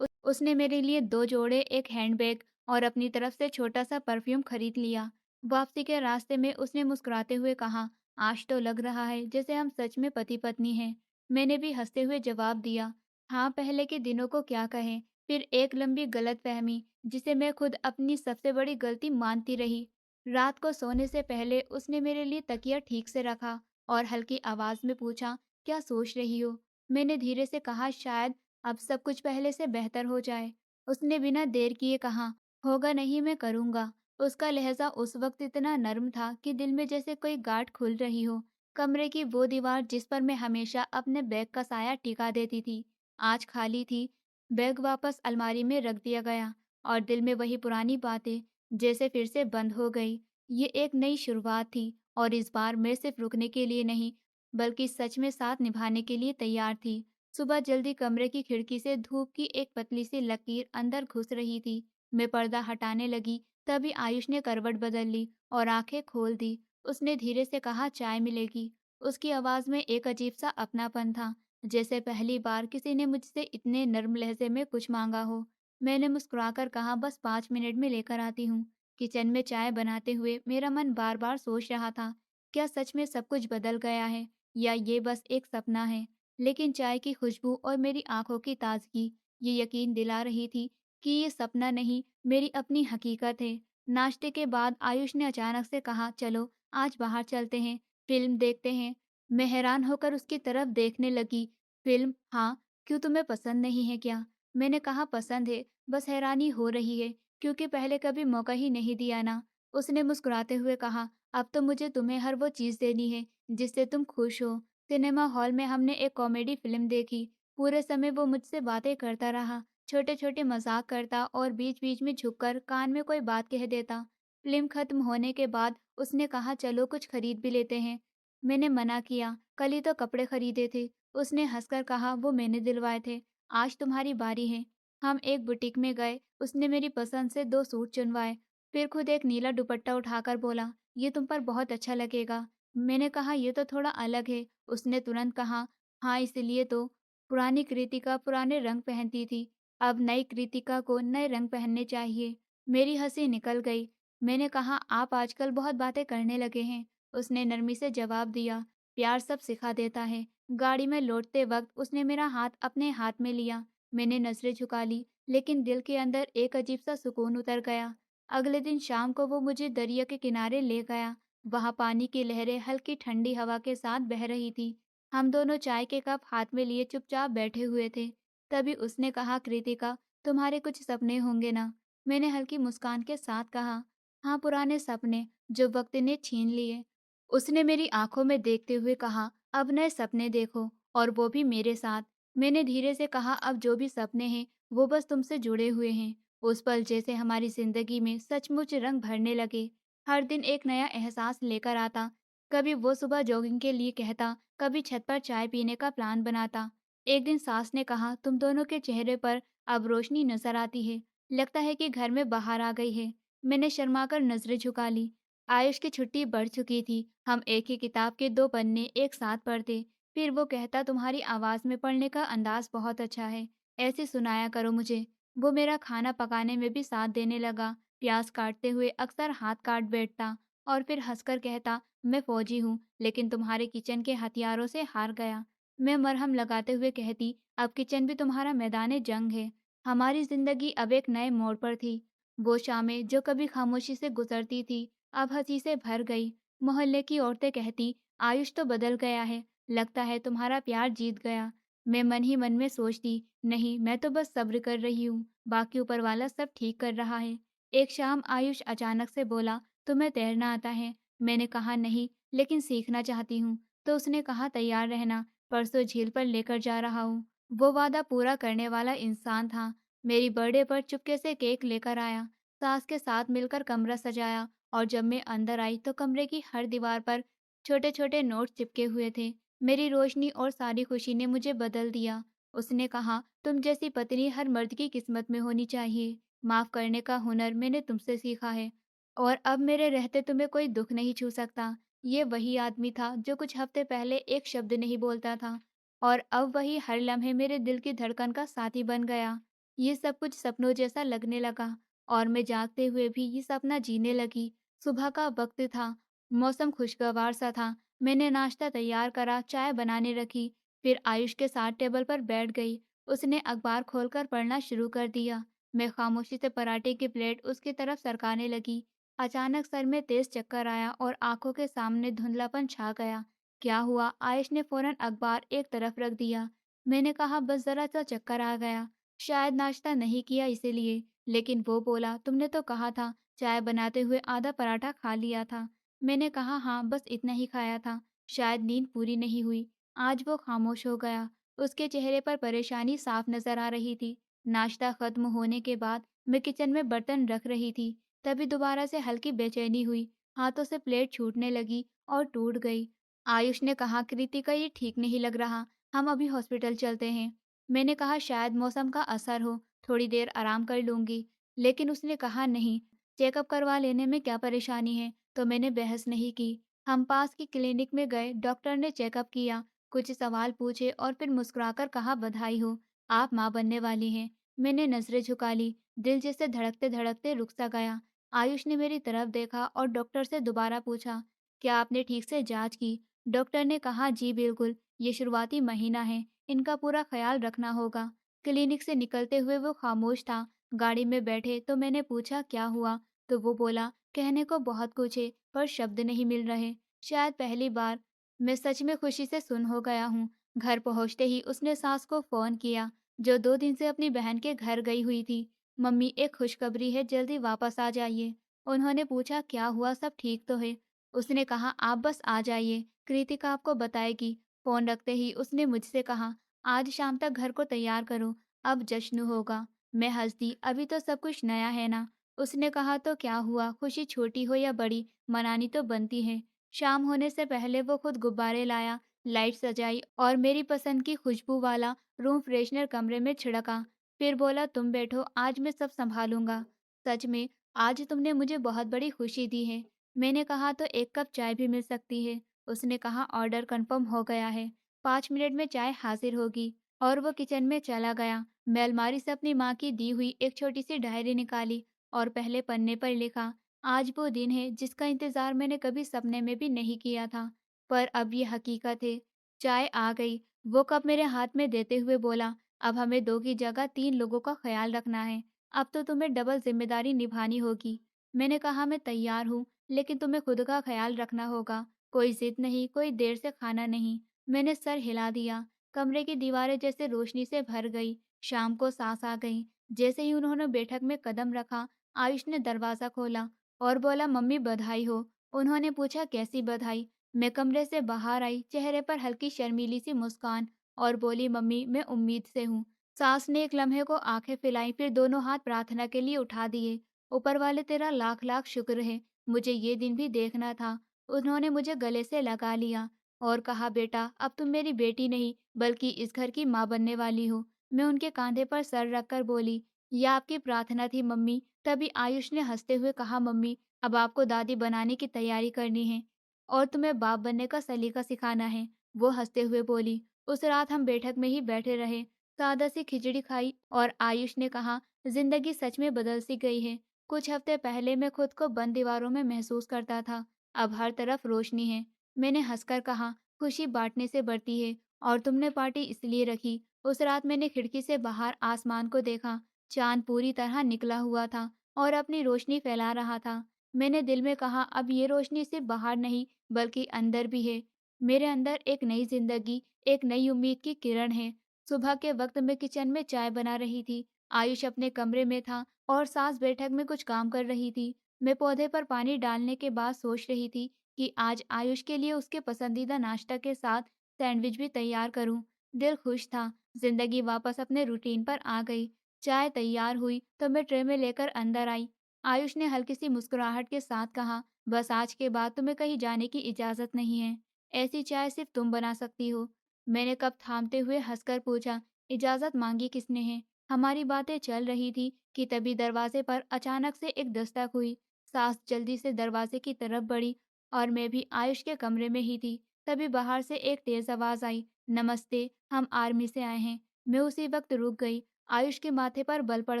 उसने मेरे लिए 2 जोड़े, एक हैंडबैग और अपनी तरफ से छोटा-सा परफ्यूम खरीद लिया। वापसी के रास्ते में उसने मुस्कुराते हुए कहा, आज तो लग रहा है जैसे हम सच में पति-पत्नी हैं। मैंने भी हँसते हुए जवाब दिया, हाँ, पहले के दिनों को क्या कहें। फिर एक लंबी गलतफ़हमी, जिसे मैं खुद अपनी सबसे बड़ी गलती मानती रही। रात को सोने से पहले उसने मेरे लिए तकिया ठीक से रखा और हल्की आवाज़ में पूछा, क्या सोच रही हो? मैंने धीरे से कहा, शायद अब सब कुछ पहले से बेहतर हो जाए। उसने बिना देर किए कहा, होगा नहीं, मैं करूँगा। उसका लहज़ा उस वक़्त इतना नर्म था कि दिल में जैसे कोई गाँठ खुल रही हो। कमरे की वो दीवार जिस पर मैं हमेशा अपने बैग का साया टिका देती थी, आज खाली थी। बैग वापस अलमारी में रख दिया गया और दिल में वही पुरानी बातें जैसे फिर से बंद हो गई। ये एक नई शुरुआत थी और इस बार मैं सिर्फ़ रुकने के लिए नहीं, बल्कि सच में साथ निभाने के लिए तैयार थी। सुबह जल्दी कमरे की खिड़की से धूप की एक पतली सी लकीर अंदर घुस रही थी। मैं पर्दा हटाने लगी, तभी आयुष ने करवट बदल ली और आंखें खोल दी। उसने धीरे से कहा, चाय मिलेगी। उसकी आवाज़ में एक अजीब सा अपनापन था, जैसे पहली बार किसी ने मुझसे इतने नर्म लहजे में कुछ मांगा हो। मैंने मुस्कुराकर कहा, बस 5 मिनट में लेकर आती हूँ। किचन में चाय बनाते हुए मेरा मन बार बार सोच रहा था, क्या सच में सब कुछ बदल गया है या ये बस एक सपना है। लेकिन चाय की खुशबू और मेरी आंखों की ताजगी ये यकीन दिला रही थी कि ये सपना नहीं, मेरी अपनी हकीकत है। नाश्ते के बाद आयुष ने अचानक से कहा, चलो आज बाहर चलते हैं, फिल्म देखते हैं। मैं हैरान होकर उसकी तरफ देखने लगी। फिल्म? हाँ, क्यों, तुम्हें पसंद नहीं है क्या? मैंने कहा, पसंद है, बस हैरानी हो रही है क्योंकि पहले कभी मौका ही नहीं दिया ना। उसने मुस्कुराते हुए कहा, अब तो मुझे तुम्हें हर वो चीज़ देनी है जिससे तुम खुश हो। सिनेमा हॉल में हमने एक कॉमेडी फिल्म देखी। पूरे समय वो मुझसे बातें करता रहा, छोटे-छोटे मज़ाक करता और बीच-बीच में झुककर कान में कोई बात कह देता। फिल्म खत्म होने के बाद उसने कहा, चलो कुछ खरीद भी लेते हैं। मैंने मना किया, कल ही तो कपड़े खरीदे थे। उसने हँसकर कहा, वो मैंने दिलवाए थे, आज तुम्हारी बारी है। हम एक बुटीक में गए, उसने मेरी पसंद से 2 सूट चुनवाए, फिर खुद एक नीला दुपट्टा उठाकर बोला, ये तुम पर बहुत अच्छा लगेगा। मैंने कहा, ये तो थोड़ा अलग है। उसने तुरंत कहा, हाँ, इसीलिए तो। पुरानी कृतिका पुराने रंग पहनती थी, अब नई कृतिका को नए रंग पहनने चाहिए। मेरी हंसी निकल गई। मैंने कहा, आप आजकल बहुत बातें करने लगे हैं। उसने नरमी से जवाब दिया, प्यार सब सिखा देता है। गाड़ी में लौटते वक्त उसने मेरा हाथ अपने हाथ में लिया। मैंने नजरें झुका ली, लेकिन दिल के अंदर एक अजीब सा सुकून उतर गया। अगले दिन शाम को वो मुझे दरिया के किनारे ले गया। वहाँ पानी की लहरें हल्की ठंडी हवा के साथ बह रही थी। हम दोनों चाय के कप हाथ में लिए चुपचाप बैठे हुए थे। तभी उसने कहा, कृतिका, तुम्हारे कुछ सपने होंगे ना? मैंने हल्की मुस्कान के साथ कहा, हाँ, पुराने सपने जो वक्त ने छीन लिए। उसने मेरी आंखों में देखते हुए कहा, अब नए सपने देखो, और वो भी मेरे साथ। मैंने धीरे से कहा, अब जो भी सपने हैं वो बस तुमसे जुड़े हुए हैं। उस पल जैसे हमारी जिंदगी में सचमुच रंग भरने लगे। हर दिन एक नया एहसास लेकर आता। कभी वो सुबह जॉगिंग के लिए कहता, कभी छत पर चाय पीने का प्लान बनाता। एक दिन सास ने कहा, तुम दोनों के चेहरे पर अब रोशनी नजर आती है, लगता है कि घर में बाहर आ गई है। मैंने शर्माकर नजरें झुका ली। आयुष की छुट्टी बढ़ चुकी थी। हम एक ही किताब के 2 पन्ने एक साथ पढ़ते। फिर वो कहता, तुम्हारी आवाज़ में पढ़ने का अंदाज़ बहुत अच्छा है, ऐसे सुनाया करो मुझे। वो मेरा खाना पकाने में भी साथ देने लगा। प्याज काटते हुए अक्सर हाथ काट बैठता और फिर हंसकर कहता, मैं फौजी हूँ, लेकिन तुम्हारे किचन के हथियारों से हार गया। मैं मरहम लगाते हुए कहती, अब किचन भी तुम्हारा मैदान जंग है। हमारी जिंदगी अब एक नए मोड़ पर थी। वो शामें जो कभी खामोशी से गुजरती थी, अब हंसी से भर गई। मोहल्ले की औरतें कहती, आयुष तो बदल गया है, लगता है तुम्हारा प्यार जीत गया। मैं मन ही मन में सोचती, नहीं मैं तो बस सब्र कर रही हूँ, बाकी ऊपर वाला सब ठीक कर रहा है। एक शाम आयुष अचानक से बोला, तुम्हें तैरना आता है? मैंने कहा नहीं, लेकिन सीखना चाहती हूँ। तो उसने कहा तैयार रहना, परसों झील पर लेकर जा रहा हूँ। वो वादा पूरा करने वाला इंसान था। मेरी बर्थडे पर चुपके से केक लेकर आया, सास के साथ मिलकर कमरा सजाया और जब मैं अंदर आई तो कमरे की हर दीवार पर छोटे छोटे नोट चिपके हुए थे। मेरी रोशनी और सारी खुशी ने मुझे बदल दिया। उसने कहा, तुम जैसी पत्नी हर मर्द की किस्मत में होनी चाहिए। माफ करने का हुनर मैंने तुमसे सीखा है और अब मेरे रहते तुम्हें कोई दुख नहीं छू सकता। ये वही आदमी था जो कुछ हफ्ते पहले एक शब्द नहीं बोलता था और अब वही हर लम्हे मेरे दिल की धड़कन का साथी बन गया। ये सब कुछ सपनों जैसा लगने लगा और मैं जागते हुए भी ये सपना जीने लगी। सुबह का वक्त था, मौसम खुशगवार सा था। मैंने नाश्ता तैयार करा, चाय बनाने रखी, फिर आयुष के साथ टेबल पर बैठ गई। उसने अखबार खोलकर पढ़ना शुरू कर दिया। मैं खामोशी से पराठे की प्लेट उसकी तरफ सरकाने लगी। अचानक सर में तेज चक्कर आया और आंखों के सामने धुंधलापन छा गया। क्या हुआ? आयुष ने फौरन अखबार एक तरफ रख दिया। मैंने कहा बस जरा सा चक्कर आ गया, शायद नाश्ता नहीं किया इसीलिए। लेकिन वो बोला, तुमने तो कहा था चाय बनाते हुए आधा पराठा खा लिया था। मैंने कहा हाँ, बस इतना ही खाया था, शायद नींद पूरी नहीं हुई। आज वो खामोश हो गया। उसके चेहरे पर परेशानी साफ नजर आ रही थी। नाश्ता खत्म होने के बाद मैं किचन में बर्तन रख रही थी, तभी दोबारा से हल्की बेचैनी हुई। हाथों से प्लेट छूटने लगी और टूट गई। आयुष ने कहा, कृतिका ये ठीक नहीं लग रहा, हम अभी हॉस्पिटल चलते हैं। मैंने कहा शायद मौसम का असर हो, थोड़ी देर आराम कर लूंगी। लेकिन उसने कहा नहीं, चेकअप करवा लेने में क्या परेशानी है। तो मैंने बहस नहीं की। हम पास की क्लिनिक में गए, डॉक्टर ने चेकअप किया, कुछ सवाल पूछे और फिर मुस्कुराकर कहा, बधाई हो, आप माँ बनने वाली हैं। मैंने नजरें झुका ली, दिल जैसे धड़कते धड़कते रुक सा गया। आयुष ने मेरी तरफ देखा और डॉक्टर से दोबारा पूछा, क्या आपने ठीक से जांच की? डॉक्टर ने कहा, जी बिल्कुल, ये शुरुआती महीना है, इनका पूरा ख्याल रखना होगा। क्लिनिक से निकलते हुए वो खामोश था। गाड़ी में बैठे तो मैंने पूछा, क्या हुआ? तो वो बोला, कहने को बहुत कुछ है पर शब्द नहीं मिल रहे। शायद पहली बार मैं सच में खुशी से सुन हो गया हूँ। घर पहुंचते ही उसने सास को फोन किया, जो 2 दिन से अपनी बहन के घर गई हुई थी। मम्मी, एक खुशखबरी है, जल्दी वापस आ जाइए। उन्होंने पूछा, क्या हुआ, सब ठीक तो है? उसने कहा, आप बस आ जाइए, कृतिका आपको बताएगी। फोन रखते ही उसने मुझसे कहा, आज शाम तक घर को तैयार करो, अब जश्न होगा। मैं हंस दी, अभी तो सब कुछ नया है ना। उसने कहा, तो क्या हुआ, खुशी छोटी हो या बड़ी, मनानी तो बनती है। शाम होने से पहले वो खुद गुब्बारे लाया, लाइट सजाई और मेरी पसंद की खुशबू वाला रूम फ्रेशनर कमरे में छिड़का। फिर बोला, तुम बैठो, आज मैं सब संभालूंगा। सच में आज तुमने मुझे बहुत बड़ी खुशी दी है। मैंने कहा, तो एक कप चाय भी मिल सकती है। उसने कहा, ऑर्डर कंफर्म हो गया है, 5 मिनट में चाय हाजिर होगी। और वो किचन में चला गया। मैं अलमारी से अपनी माँ की दी हुई एक छोटी सी डायरी निकाली और पहले पन्ने पर लिखा, आज वो दिन है जिसका इंतजार मैंने कभी सपने में भी नहीं किया था, पर अब ये हकीकत है। चाय आ गई। वो कप मेरे हाथ में देते हुए बोला, अब हमें 2 की जगह 3 लोगों का ख्याल रखना है। अब तो तुम्हें डबल जिम्मेदारी निभानी होगी। मैंने कहा, मैं तैयार हूँ, लेकिन तुम्हें खुद का ख्याल रखना होगा। कोई जिद नहीं, कोई देर से खाना नहीं। मैंने सर हिला दिया। कमरे की दीवारें जैसे रोशनी से भर गई। शाम को सांस आ गई। जैसे ही उन्होंने बैठक में कदम रखा, आयुष ने दरवाजा खोला और बोला, मम्मी बधाई हो। उन्होंने पूछा, कैसी बधाई? मैं कमरे से बाहर आई, चेहरे पर हल्की शर्मीली सी मुस्कान, और बोली, मम्मी मैं उम्मीद से हूँ। सास ने एक लम्हे को आंखें फैलाई, फिर दोनों हाथ प्रार्थना के लिए उठा दिए। ऊपर वाले तेरा लाख लाख शुक्र है, मुझे ये दिन भी देखना था। उन्होंने मुझे गले से लगा लिया और कहा, बेटा अब तुम मेरी बेटी नहीं बल्कि इस घर की माँ बनने वाली हो। मैं उनके कांधे पर सर रखकर बोली, यह आपकी प्रार्थना थी मम्मी। तभी आयुष ने हंसते हुए कहा, मम्मी अब आपको दादी बनाने की तैयारी करनी है और तुम्हें बाप बनने का सलीका सिखाना है। वो हंसते हुए बोली। उस रात हम बैठक में ही बैठे रहे, सादा सी खिचड़ी खाई और आयुष ने कहा, जिंदगी सच में बदल सी गई है। कुछ हफ्ते पहले मैं खुद को बंद दीवारों में महसूस करता था, अब हर तरफ रोशनी है। मैंने हंसकर कहा, खुशी बांटने से बढ़ती है और तुमने पार्टी इसलिए रखी। उस रात मैंने खिड़की से बाहर आसमान को देखा। चांद पूरी तरह निकला हुआ था और अपनी रोशनी फैला रहा था। मैंने दिल में कहा, अब ये रोशनी सिर्फ बाहर नहीं बल्कि अंदर भी है। मेरे अंदर एक नई जिंदगी, एक नई उम्मीद की किरण है। सुबह के वक्त मैं किचन में चाय बना रही थी। आयुष अपने कमरे में था और सास बैठक में कुछ काम कर रही थी। मैं पौधे पर पानी डालने के बाद सोच रही थी कि आज आयुष के लिए उसके पसंदीदा नाश्ता के साथ सैंडविच भी तैयार करूं। दिल खुश था। जिंदगी वापस अपने रूटीन पर आ गई। चाय तैयार हुई तो मैं ट्रे में लेकर अंदर आई। आयुष ने हल्की सी मुस्कुराहट के साथ कहा, बस आज के बाद तुम्हें कहीं जाने की इजाजत नहीं है। ऐसी चाय सिर्फ तुम बना सकती हो। मैंने कप थामते हुए हंसकर पूछा, इजाजत मांगी किसने है? हमारी बातें चल रही थी कि तभी दरवाजे पर अचानक से एक दस्तक हुई। सास जल्दी से दरवाजे की तरफ बढ़ी और मैं भी आयुष के कमरे में ही थी। तभी बाहर से एक तेज आवाज आई, नमस्ते, हम आर्मी से आए हैं। मैं उसी वक्त रुक गई। आयुष के माथे पर बल पड़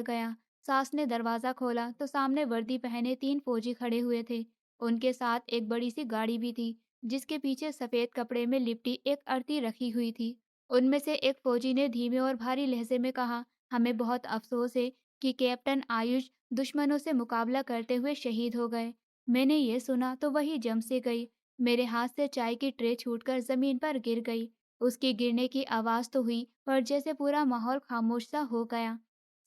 गया। सास ने दरवाजा खोला तो सामने वर्दी पहने 3 फौजी खड़े हुए थे। उनके साथ एक बड़ी सी गाड़ी भी थी, जिसके पीछे सफेद कपड़े में लिपटी एक अर्थी रखी हुई थी। उनमें से एक फौजी ने धीमे और भारी लहजे में कहा, हमें बहुत अफसोस है कि कैप्टन आयुष दुश्मनों से मुकाबला करते हुए शहीद हो गए। मैंने ये सुना तो वही जम से गई। मेरे हाथ से चाय की ट्रे छूटकर जमीन पर गिर गई। उसके गिरने की आवाज तो हुई, पर जैसे पूरा माहौल खामोश सा हो गया।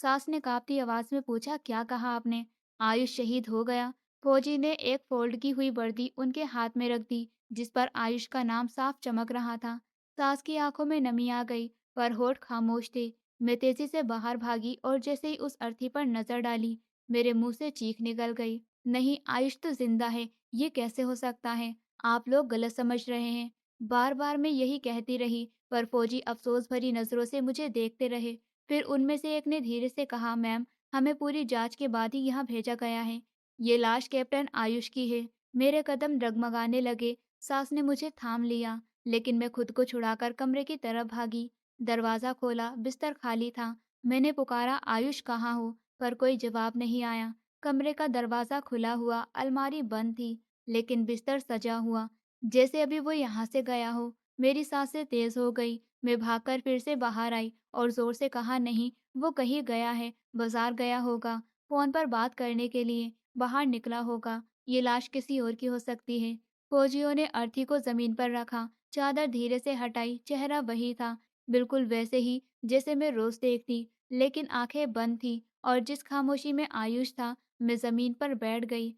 सास ने कांपती आवाज में पूछा, क्या कहा आपने? आयुष शहीद हो गया। फौजी ने एक फोल्ड की हुई वर्दी उनके हाथ में रख दी, जिस पर आयुष का नाम साफ चमक रहा था। सास की आंखों में नमी आ गई, पर होठ खामोश थे। मैं तेजी से बाहर भागी और जैसे ही उस अर्थी पर नजर डाली, मेरे मुंह से चीख निकल गई। नहीं, आयुष तो जिंदा है। ये कैसे हो सकता है? आप लोग गलत समझ रहे हैं। बार बार मैं यही कहती रही, पर फौजी अफसोस भरी नजरों से मुझे देखते रहे। फिर उनमें से एक ने धीरे से कहा, मैम, हमें पूरी जांच के बाद ही यहाँ भेजा गया है। ये लाश कैप्टन आयुष की है। मेरे कदम डगमगाने लगे। सास ने मुझे थाम लिया, लेकिन मैं खुद को छुड़ाकर कमरे की तरफ भागी। दरवाजा खोला, बिस्तर खाली था। मैंने पुकारा, आयुष कहाँ हो? पर कोई जवाब नहीं आया। कमरे का दरवाजा खुला हुआ, अलमारी बंद थी, लेकिन बिस्तर सजा हुआ, जैसे अभी वो यहाँ से गया हो। मेरी सांसें तेज हो गई। मैं भागकर फिर से बाहर आई और जोर से कहा, नहीं, वो कहीं गया है, बाजार गया होगा, फोन पर बात करने के लिए बाहर निकला होगा। ये लाश किसी और की हो सकती है। फौजियों ने अर्थी को जमीन पर रखा, चादर धीरे से हटाई। चेहरा वही था, बिल्कुल वैसे ही जैसे मैं रोज देखती, लेकिन आंखें बंद थी और जिस खामोशी में आयुष था। मैं जमीन पर बैठ गई।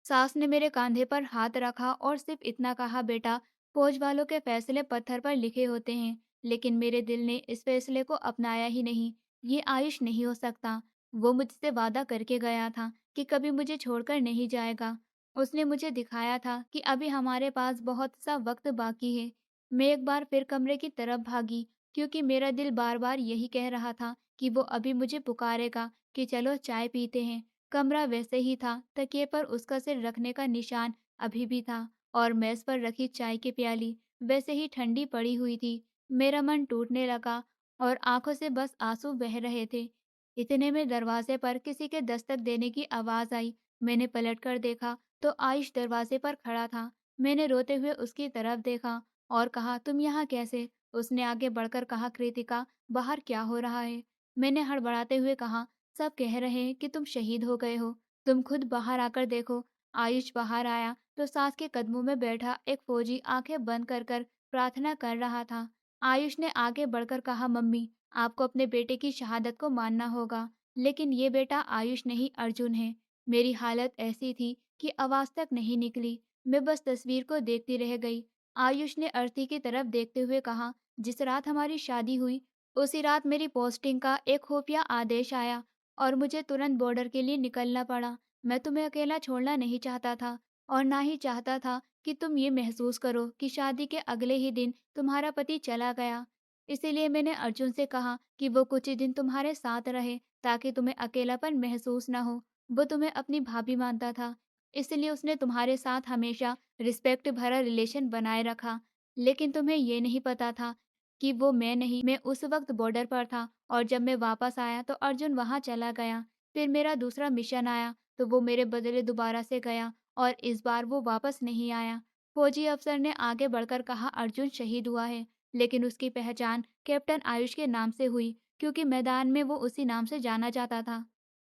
सास ने मेरे कांधे पर हाथ रखा और सिर्फ इतना कहा, बेटा, फौज वालों के फैसले पत्थर पर लिखे होते हैं, लेकिन मेरे दिल ने इस फैसले को अपनाया ही नहीं। ये आयुष नहीं हो सकता। वो मुझसे वादा करके गया था कि कभी मुझे छोड़कर नहीं जाएगा। उसने मुझे दिखाया था कि अभी हमारे पास बहुत सा वक्त बाकी है। मैं एक बार फिर कमरे की तरफ भागी, क्योंकि मेरा दिल बार बार यही कह रहा था कि वो अभी मुझे पुकारेगा कि चलो चाय पीते हैं। कमरा वैसे ही था, तकिए पर उसका सिर रखने का निशान अभी भी था और मेज पर रखी चाय की प्याली वैसे ही ठंडी पड़ी हुई थी। मेरा मन टूटने लगा और आंखों से बस आंसू बह रहे थे। इतने में दरवाजे पर किसी के दस्तक देने की आवाज आई। मैंने पलटकर देखा तो आयुष दरवाजे पर खड़ा था। मैंने रोते हुए उसकी तरफ देखा और कहा, तुम यहाँ कैसे? उसने आगे बढ़कर कहा, कृतिका, बाहर क्या हो रहा है? मैंने हड़बड़ाते हुए कहा, सब कह रहे हैं कि तुम शहीद हो गए हो। तुम खुद बाहर आकर देखो। आयुष बाहर आया तो सास के कदमों में बैठा एक फौजी आंखें बंद कर कर प्रार्थना कर रहा था। आयुष ने आगे बढ़कर कहा, मम्मी, आपको अपने बेटे की शहादत को मानना होगा, लेकिन ये बेटा आयुष नहीं, अर्जुन है। मेरी हालत ऐसी थी कि आवाज तक नहीं निकली। मैं बस तस्वीर को देखती रह गई। आयुष ने अर्थी की तरफ देखते हुए कहा, जिस रात हमारी शादी हुई, उसी रात मेरी पोस्टिंग का एक खुफिया आदेश आया और मुझे तुरंत बॉर्डर के लिए निकलना पड़ा। मैं तुम्हें अकेला छोड़ना नहीं चाहता था और ना ही चाहता था कि तुम ये महसूस करो कि शादी के अगले ही दिन तुम्हारा पति चला गया। इसीलिए मैंने अर्जुन से कहा कि वो कुछ ही दिन तुम्हारे साथ रहे, ताकि तुम्हें अकेलापन महसूस ना हो। वो तुम्हें अपनी भाभी मानता था, इसलिए उसने तुम्हारे साथ हमेशा रिस्पेक्ट भरा रिलेशन बनाए रखा। लेकिन तुम्हें ये नहीं पता था कि वो मैं नहीं, मैं उस वक्त बॉर्डर पर था और जब मैं वापस आया तो अर्जुन वहां चला गया। फिर मेरा दूसरा मिशन आया तो वो मेरे बदले दोबारा से गया और इस बार वो वापस नहीं आया। फौजी अफसर ने आगे बढ़कर कहा, अर्जुन शहीद हुआ है, लेकिन उसकी पहचान कैप्टन आयुष के नाम से हुई, क्योंकि मैदान में वो उसी नाम से जाना जाता था।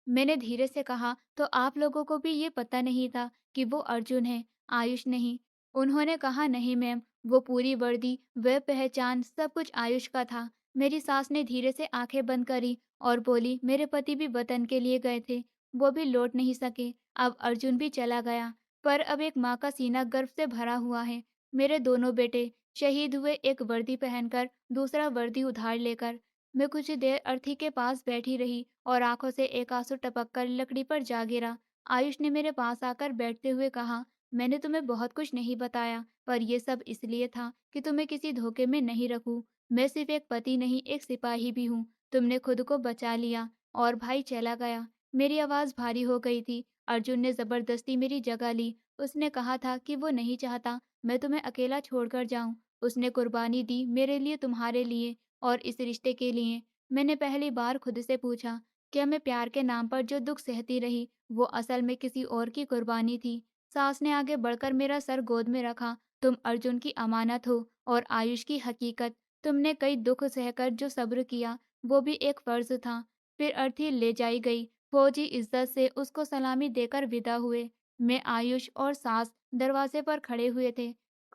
मैंने धीरे से कहा, तो आप लोगों को भी ये पता नहीं था कि वो अर्जुन है, आयुष नहीं? उन्होंने कहा, नहीं मैम, वो पूरी वर्दी, वह पहचान, सब कुछ आयुष का था। मेरी सास ने धीरे से आंखें बंद करी और बोली, मेरे पति भी वतन के लिए गए थे, वो भी लौट नहीं सके। अब अर्जुन भी चला गया, पर अब एक माँ का सीना गर्व से भरा हुआ है। मेरे दोनों बेटे शहीद हुए, एक वर्दी पहनकर, दूसरा वर्दी उधार लेकर। मैं कुछ देर अर्थी के पास बैठी रही और आंखों से एक आंसू टपक कर लकड़ी पर जा गिरा। आयुष ने मेरे पास आकर बैठते हुए कहा, मैंने तुम्हें बहुत कुछ नहीं बताया, पर यह सब इसलिए था कि तुम्हें किसी धोखे में नहीं रखूं। मैं सिर्फ एक पति नहीं, एक सिपाही भी हूँ। तुमने खुद को बचा लिया और भाई चला गया। मेरी आवाज भारी हो गई थी। अर्जुन ने जबरदस्ती मेरी जगह ली। उसने कहा था कि वो नहीं चाहता मैं तुम्हें अकेला छोड़कर जाऊं। उसने कुर्बानी दी मेरे लिए, तुम्हारे लिए और इस रिश्ते के लिए। मैंने पहली बार खुद से पूछा, क्या मैं प्यार के नाम पर जो दुख सहती रही, वो असल में किसी और की कुर्बानी थी? सास ने आगे बढ़कर मेरा सर गोद में रखा। तुम अर्जुन की अमानत हो और आयुष की हकीकत। तुमने कई दुख सहकर जो सब्र किया, वो भी एक फर्ज था। फिर अर्थी ले जाई गई। फौजी इज्जत से उसको सलामी देकर विदा हुए। मैं, आयुष और सास दरवाजे पर खड़े हुए थे।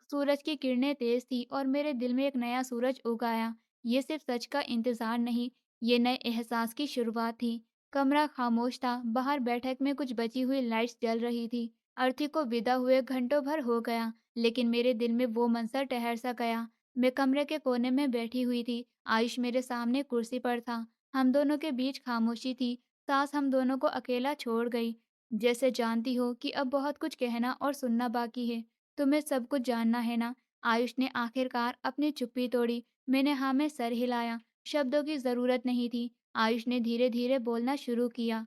सूरज की किरणें तेज थी और मेरे दिल में एक नया सूरज उग आया। ये सिर्फ सच का इंतजार नहीं, ये नए एहसास की शुरुआत थी। कमरा खामोश था। बाहर बैठक में कुछ बची हुई लाइट्स जल रही थी। अर्थी को विदा हुए घंटों भर हो गया, लेकिन मेरे दिल में वो मंजर ठहर सा गया। मैं कमरे के कोने में बैठी हुई थी। आयुष मेरे सामने कुर्सी पर था। हम दोनों के बीच खामोशी थी। सास हम दोनों को अकेला छोड़ गई, जैसे जानती हो कि अब बहुत कुछ कहना और सुनना बाकी है। तुम्हें सब कुछ जानना है ना? आयुष ने आखिरकार अपनी चुप्पी तोड़ी। मैंने हाँ में सर हिलाया। शब्दों की जरूरत नहीं थी। आयुष ने धीरे धीरे बोलना शुरू किया।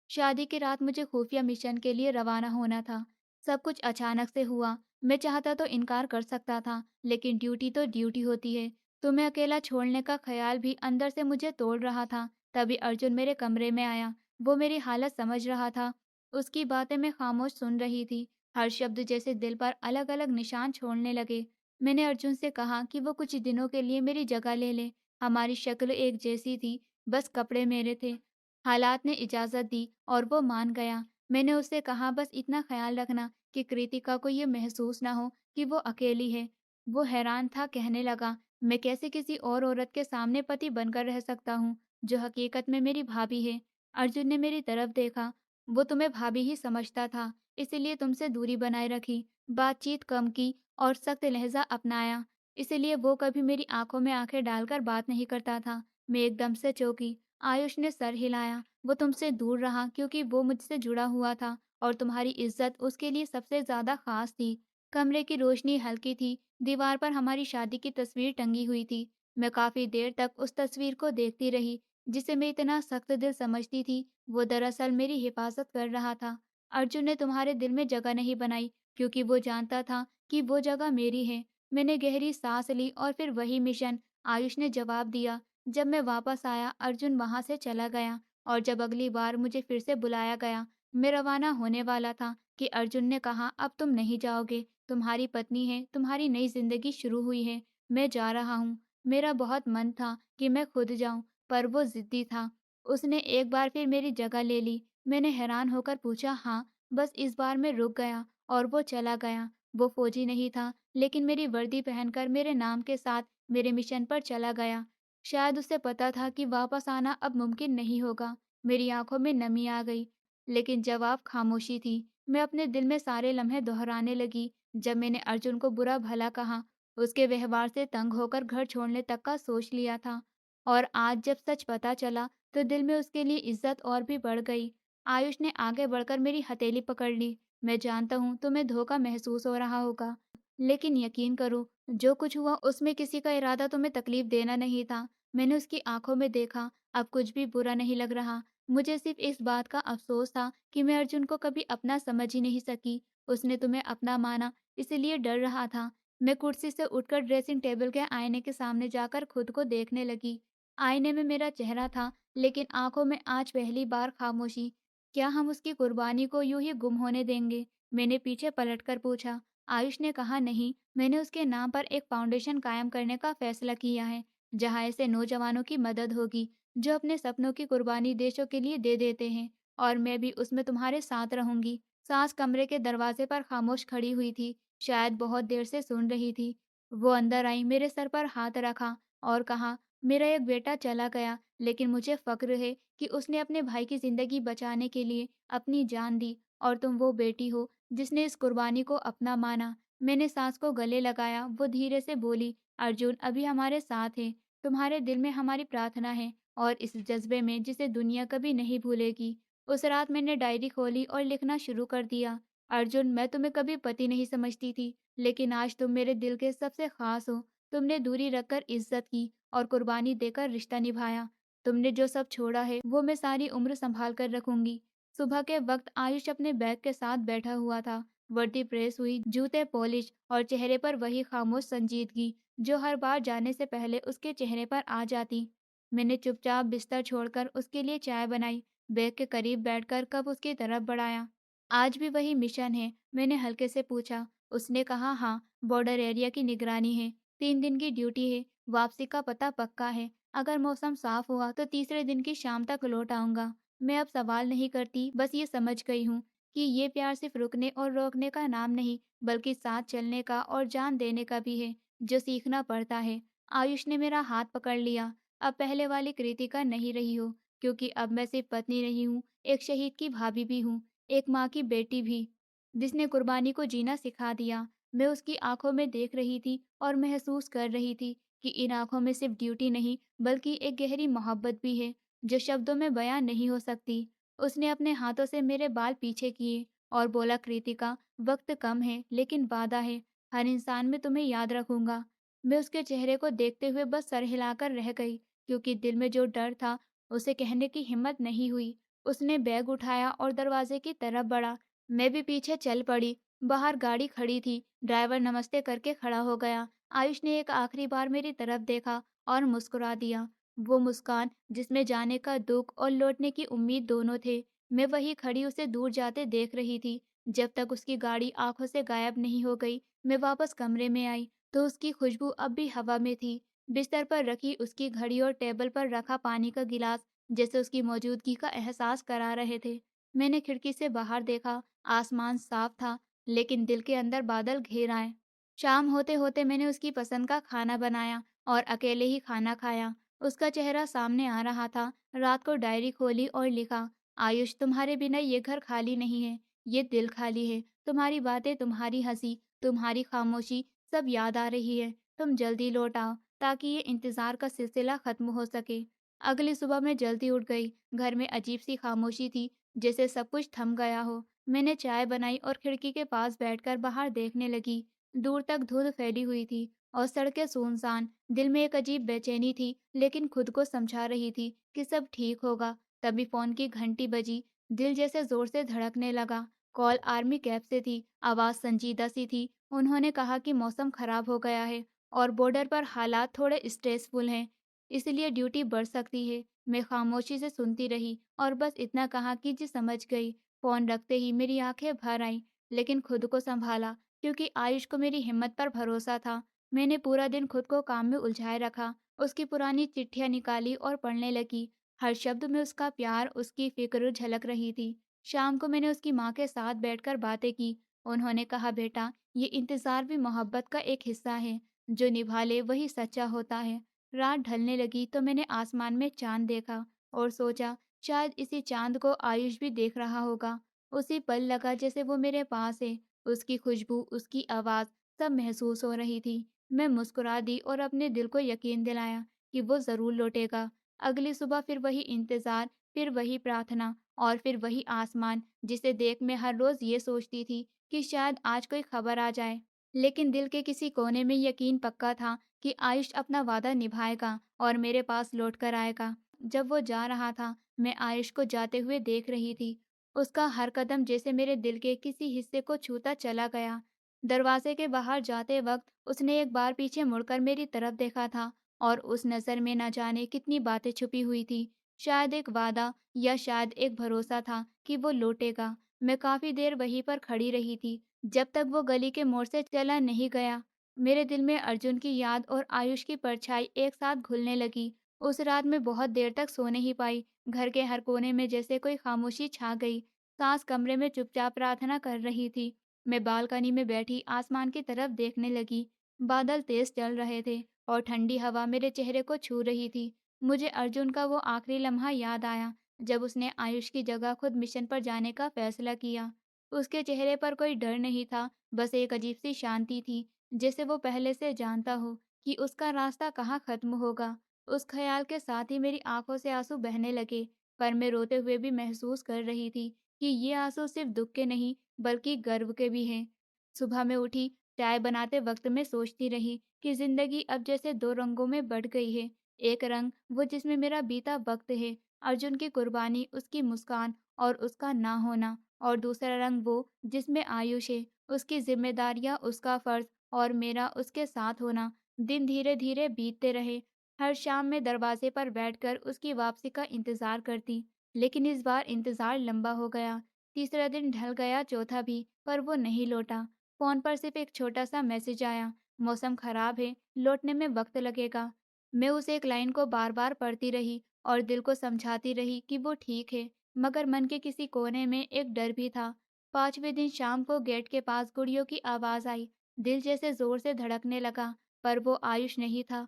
शादी की रात मुझे खुफिया मिशन के लिए रवाना होना था। सब कुछ अचानक से हुआ। मैं चाहता तो इनकार कर सकता था, लेकिन ड्यूटी तो ड्यूटी होती है। तुम्हें अकेला छोड़ने का ख्याल भी अंदर से मुझे तोड़ रहा था। तभी अर्जुन मेरे कमरे में आया। वो मेरी हालत समझ रहा था। उसकी बातें मैं खामोश सुन रही थी। हर शब्द जैसे दिल पर अलग अलग निशान छोड़ने लगे। मैंने अर्जुन से कहा कि वो कुछ दिनों के लिए मेरी जगह ले ले। हमारी शक्ल एक जैसी थी, बस कपड़े मेरे थे। हालात ने इजाज़त दी और वो मान गया। मैंने उससे कहा, बस इतना ख्याल रखना कि कृतिका को ये महसूस ना हो कि वो अकेली है। वो हैरान था, कहने लगा, मैं कैसे किसी और औरत के सामने पति बनकर रह सकता हूँ, जो हकीकत में मेरी भाभी है। अर्जुन ने मेरी तरफ देखा। वो तुम्हें भाभी ही समझता था, इसीलिए तुमसे दूरी बनाए रखी, बातचीत कम की और सख्त लहजा अपनाया। इसीलिए वो कभी मेरी आंखों में आंखें डालकर बात नहीं करता था। मैं एकदम से चौंकी। आयुष ने सर हिलाया। वो तुमसे दूर रहा क्योंकि वो मुझसे जुड़ा हुआ था और तुम्हारी इज्जत उसके लिए सबसे ज्यादा खास थी। कमरे की रोशनी हल्की थी। दीवार पर हमारी शादी की तस्वीर टंगी हुई थी। मैं काफी देर तक उस तस्वीर को देखती रही, जिसे मैं इतना सख्त दिल समझती थी। वो दरअसल मेरी हिफाजत कर रहा था। अर्जुन ने तुम्हारे दिल में जगह नहीं बनाई, क्योंकि वो जानता था कि वो जगह मेरी है। मैंने गहरी सांस ली और फिर वही मिशन, आयुष ने जवाब दिया। जब मैं वापस आया, अर्जुन वहां से चला गया और जब अगली बार मुझे फिर से बुलाया गया, मैं रवाना होने वाला था कि अर्जुन ने कहा, अब तुम नहीं जाओगे, तुम्हारी पत्नी है, तुम्हारी नई जिंदगी शुरू हुई है, मैं जा रहा हूँ। मेरा बहुत मन था कि मैं खुद जाऊं, पर वो जिद्दी था। उसने एक बार फिर मेरी जगह ले ली। मैंने हैरान होकर पूछा, हाँ? बस इस बार मैं रुक गया और वो चला गया। वो फौजी नहीं था, लेकिन मेरी वर्दी पहनकर मेरे नाम के साथ मेरे मिशन पर चला गया। शायद उसे पता था कि वापस आना अब मुमकिन नहीं होगा। मेरी आंखों में नमी आ गई, लेकिन जवाब खामोशी थी। मैं अपने दिल में सारे लम्हे दोहराने लगी। जब मैंने अर्जुन को बुरा भला कहा, उसके व्यवहार से तंग होकर घर छोड़ने तक का सोच लिया था, और आज जब सच पता चला तो दिल में उसके लिए इज्जत और भी बढ़ गई। आयुष ने आगे बढ़कर मेरी हथेली पकड़ ली। मैं जानता हूँ तुम्हें धोखा महसूस हो रहा होगा, लेकिन यकीन करो, जो कुछ हुआ उसमें किसी का इरादा तुम्हें तकलीफ देना नहीं था। मैंने उसकी आंखों में देखा। अब कुछ भी बुरा नहीं लग रहा। मुझे सिर्फ इस बात का अफसोस था कि मैं अर्जुन को कभी अपना समझ ही नहीं सकी। उसने तुम्हें अपना माना, इसलिए डर रहा था। मैं कुर्सी से उठकर ड्रेसिंग टेबल के आईने के सामने जाकर खुद को देखने लगी। आईने में मेरा चेहरा था, लेकिन आंखों में आज पहली बार खामोशी। क्या हम उसकी कुर्बानी को यूं ही गुम होने देंगे? मैंने पीछे पलटकर पूछा। आयुष ने कहा, नहीं, मैंने उसके नाम पर एक फाउंडेशन कायम करने का फैसला किया है, जहां ऐसे नौजवानों की मदद होगी जो अपने सपनों की कुर्बानी देशों के लिए दे देते हैं, और मैं भी उसमें तुम्हारे साथ रहूंगी। सास कमरे के दरवाजे पर खामोश खड़ी हुई थी, शायद बहुत देर से सुन रही थी। वो अंदर आई, मेरे सर पर हाथ रखा और कहा, मेरा एक बेटा चला गया, लेकिन मुझे फ़क्र है कि उसने अपने भाई की ज़िंदगी बचाने के लिए अपनी जान दी और तुम वो बेटी हो जिसने इस कुर्बानी को अपना माना। मैंने सास को गले लगाया। वो धीरे से बोली, अर्जुन अभी हमारे साथ है, तुम्हारे दिल में हमारी प्रार्थना है और इस जज्बे में जिसे दुनिया कभी नहीं भूलेगी। उस रात मैंने डायरी खोली और लिखना शुरू कर दिया। अर्जुन, मैं तुम्हें कभी पति नहीं समझती थी, लेकिन आज तुम मेरे दिल के सबसे खास हो। तुमने दूरी रखकर इज्जत की और कुर्बानी देकर रिश्ता निभाया। तुमने जो सब छोड़ा है वो मैं सारी उम्र संभाल कर रखूंगी। सुबह के वक्त आयुष अपने बैग के साथ बैठा हुआ था। वर्दी प्रेस हुई, जूते पॉलिश और चेहरे पर वही खामोश संजीदगी जो हर बार जाने से पहले उसके चेहरे पर आ जाती। मैंने चुपचाप बिस्तर छोड़कर उसके लिए चाय बनाई, बैग के करीब बैठकर कप उसकी तरफ बढ़ाया। आज भी वही मिशन है? मैंने हल्के से पूछा। उसने कहा, हाँ, बॉर्डर एरिया की निगरानी है, 3 दिन की ड्यूटी है, वापसी का पता पक्का है। अगर मौसम साफ हुआ तो तीसरे दिन की शाम तक लौट आऊंगा। मैं अब सवाल नहीं करती, बस ये समझ गई हूँ कि ये प्यार सिर्फ रुकने और रोकने का नाम नहीं, बल्कि साथ चलने का और जान देने का भी है, जो सीखना पड़ता है। आयुष ने मेरा हाथ पकड़ लिया। अब पहले वाली कृतिका नहीं रही हो, क्योंकि अब मैं सिर्फ पत्नी नहीं हूँ, एक शहीद की भाभी भी हूँ, एक माँ की बेटी भी, जिसने कुर्बानी को जीना सिखा दिया। मैं उसकी आंखों में देख रही थी और महसूस कर रही थी कि इन आंखों में सिर्फ ड्यूटी नहीं, बल्कि एक गहरी मोहब्बत भी है, जो शब्दों में बयां नहीं हो सकती। उसने अपने हाथों से मेरे बाल पीछे किए और बोला, कृतिका, वक्त कम है, लेकिन वादा है, हर इंसान में तुम्हें याद रखूंगा। मैं उसके चेहरे को देखते हुए बस सर हिलाकर रह गई, क्योंकि दिल में जो डर था उसे कहने की हिम्मत नहीं हुई। उसने बैग उठाया और दरवाजे की तरफ बढ़ा। मैं भी पीछे चल पड़ी। बाहर गाड़ी खड़ी थी। ड्राइवर नमस्ते करके खड़ा हो गया। आयुष ने एक आखिरी बार मेरी तरफ देखा और मुस्कुरा दिया। वो मुस्कान जिसमें जाने का दुख और लौटने की उम्मीद दोनों थे। मैं वहीं खड़ी उसे दूर जाते देख रही थी। जब तक उसकी गाड़ी आंखों से गायब नहीं हो गई, मैं वापस कमरे में आई तो उसकी खुशबू अब भी हवा में थी। बिस्तर पर रखी उसकी घड़ी और टेबल पर रखा पानी का गिलास जैसे उसकी मौजूदगी का एहसास करा रहे थे। मैंने खिड़की से बाहर देखा। आसमान साफ था, लेकिन दिल के अंदर बादल घेर आए। शाम होते होते मैंने उसकी पसंद का खाना बनाया और अकेले ही खाना खाया। उसका चेहरा सामने आ रहा था। रात को डायरी खोली और लिखा, आयुष, तुम्हारे बिना ये घर खाली नहीं है, ये दिल खाली है। तुम्हारी बातें, तुम्हारी हंसी, तुम्हारी खामोशी सब याद आ रही है। तुम जल्दी लौट आओ ताकि ये इंतजार का सिलसिला खत्म हो सके। अगली सुबह मैं जल्दी उठ गई। घर में अजीब सी खामोशी थी, जैसे सब कुछ थम गया हो। मैंने चाय बनाई और खिड़की के पास बैठकर बाहर देखने लगी। दूर तक धुंध फैली हुई थी और सड़कें सुनसान। दिल में एक अजीब बेचैनी थी, लेकिन खुद को समझा रही थी कि सब ठीक होगा। तभी फोन की घंटी बजी। दिल जैसे जोर से धड़कने लगा। कॉल आर्मी कैब से थी। आवाज संजीदा सी थी। उन्होंने कहा कि मौसम खराब हो गया है और बॉर्डर पर हालात थोड़े स्ट्रेसफुल हैं, इसलिए ड्यूटी बढ़ सकती है। मैं खामोशी से सुनती रही और बस इतना कहा कि जी समझ गई। फ़ोन रखते ही मेरी आंखें भर आईं, लेकिन खुद को संभाला, क्योंकि आयुष को मेरी हिम्मत पर भरोसा था। मैंने पूरा दिन खुद को काम में उलझाए रखा। उसकी पुरानी चिट्ठियाँ निकाली और पढ़ने लगी। हर शब्द में उसका प्यार, उसकी फ़िक्र झलक रही थी। शाम को मैंने उसकी माँ के साथ बैठकर बातें की। उन्होंने कहा, बेटा, ये इंतज़ार भी मोहब्बत का एक हिस्सा है। जो निभा ले वही सच्चा होता है। रात ढलने लगी तो मैंने आसमान में चाँद देखा और सोचा, शायद इसी चाँद को आयुष भी देख रहा होगा। उसी पल लगा जैसे वो मेरे पास है। उसकी खुशबू, उसकी आवाज़ सब महसूस हो रही थी। मैं मुस्कुरा दी और अपने दिल को यकीन दिलाया कि वो ज़रूर लौटेगा। अगली सुबह फिर वही इंतज़ार, फिर वही प्रार्थना और फिर वही आसमान जिसे देख मैं हर रोज़ ये सोचती थी कि शायद आज कोई खबर आ जाए। लेकिन दिल के किसी कोने में यकीन पक्का था कि आयुष अपना वादा निभाएगा और मेरे पास लौट कर आएगा। जब वो जा रहा था, मैं आयुष को जाते हुए देख रही थी। उसका हर कदम जैसे मेरे दिल के किसी हिस्से को छूता चला गया। दरवाजे के बाहर जाते वक्त उसने एक बार पीछे मुड़कर मेरी तरफ देखा था और उस नज़र में न जाने कितनी बातें छुपी हुई थी। शायद एक वादा या शायद एक भरोसा था कि वो लौटेगा। मैं काफ़ी देर वहीं पर खड़ी रही थी, जब तक वो गली के मोड़ से चला नहीं गया। मेरे दिल में अर्जुन की याद और आयुष की परछाई एक साथ घुलने लगी। उस रात मैं बहुत देर तक सो नहीं पाई। घर के हर कोने में जैसे कोई खामोशी छा गई। सास कमरे में चुपचाप प्रार्थना कर रही थी। मैं बालकनी में बैठी आसमान की तरफ देखने लगी। बादल तेज चल रहे थे और ठंडी हवा मेरे चेहरे को छू रही थी। मुझे अर्जुन का वो आखिरी लम्हा याद आया जब उसने आयुष की जगह खुद मिशन पर जाने का फैसला किया। उसके चेहरे पर कोई डर नहीं था, बस एक अजीब सी शांति थी, जैसे वो पहले से जानता हो कि उसका रास्ता कहाँ खत्म होगा। उस ख्याल के साथ ही मेरी आंखों से आंसू बहने लगे, पर मैं रोते हुए भी महसूस कर रही थी कि ये आंसू सिर्फ दुख के नहीं बल्कि गर्व के भी हैं। सुबह में उठी, चाय बनाते वक्त मैं सोचती रही कि जिंदगी अब जैसे दो रंगों में बढ़ गई है। एक रंग वो जिसमें मेरा बीता वक्त है, अर्जुन की कुर्बानी, उसकी मुस्कान और उसका ना होना, और दूसरा रंग वो जिसमें आयुष है, उसकी जिम्मेदारियां, उसका फर्ज और मेरा उसके साथ होना। दिन धीरे धीरे बीतते रहे। हर शाम मैं दरवाजे पर बैठकर उसकी वापसी का इंतजार करती, लेकिन इस बार इंतजार लंबा हो गया। तीसरा दिन ढल गया, चौथा भी, पर वो नहीं लौटा। फोन पर सिर्फ एक छोटा सा मैसेज आया, मौसम खराब है, लौटने में वक्त लगेगा। मैं उस एक लाइन को बार बार पढ़ती रही और दिल को समझाती रही कि वो ठीक है, मगर मन के किसी कोने में एक डर भी था। पांचवें दिन शाम को गेट के पास गुड़ियों की आवाज आई। दिल जैसे जोर से धड़कने लगा, पर वो आयुष नहीं था।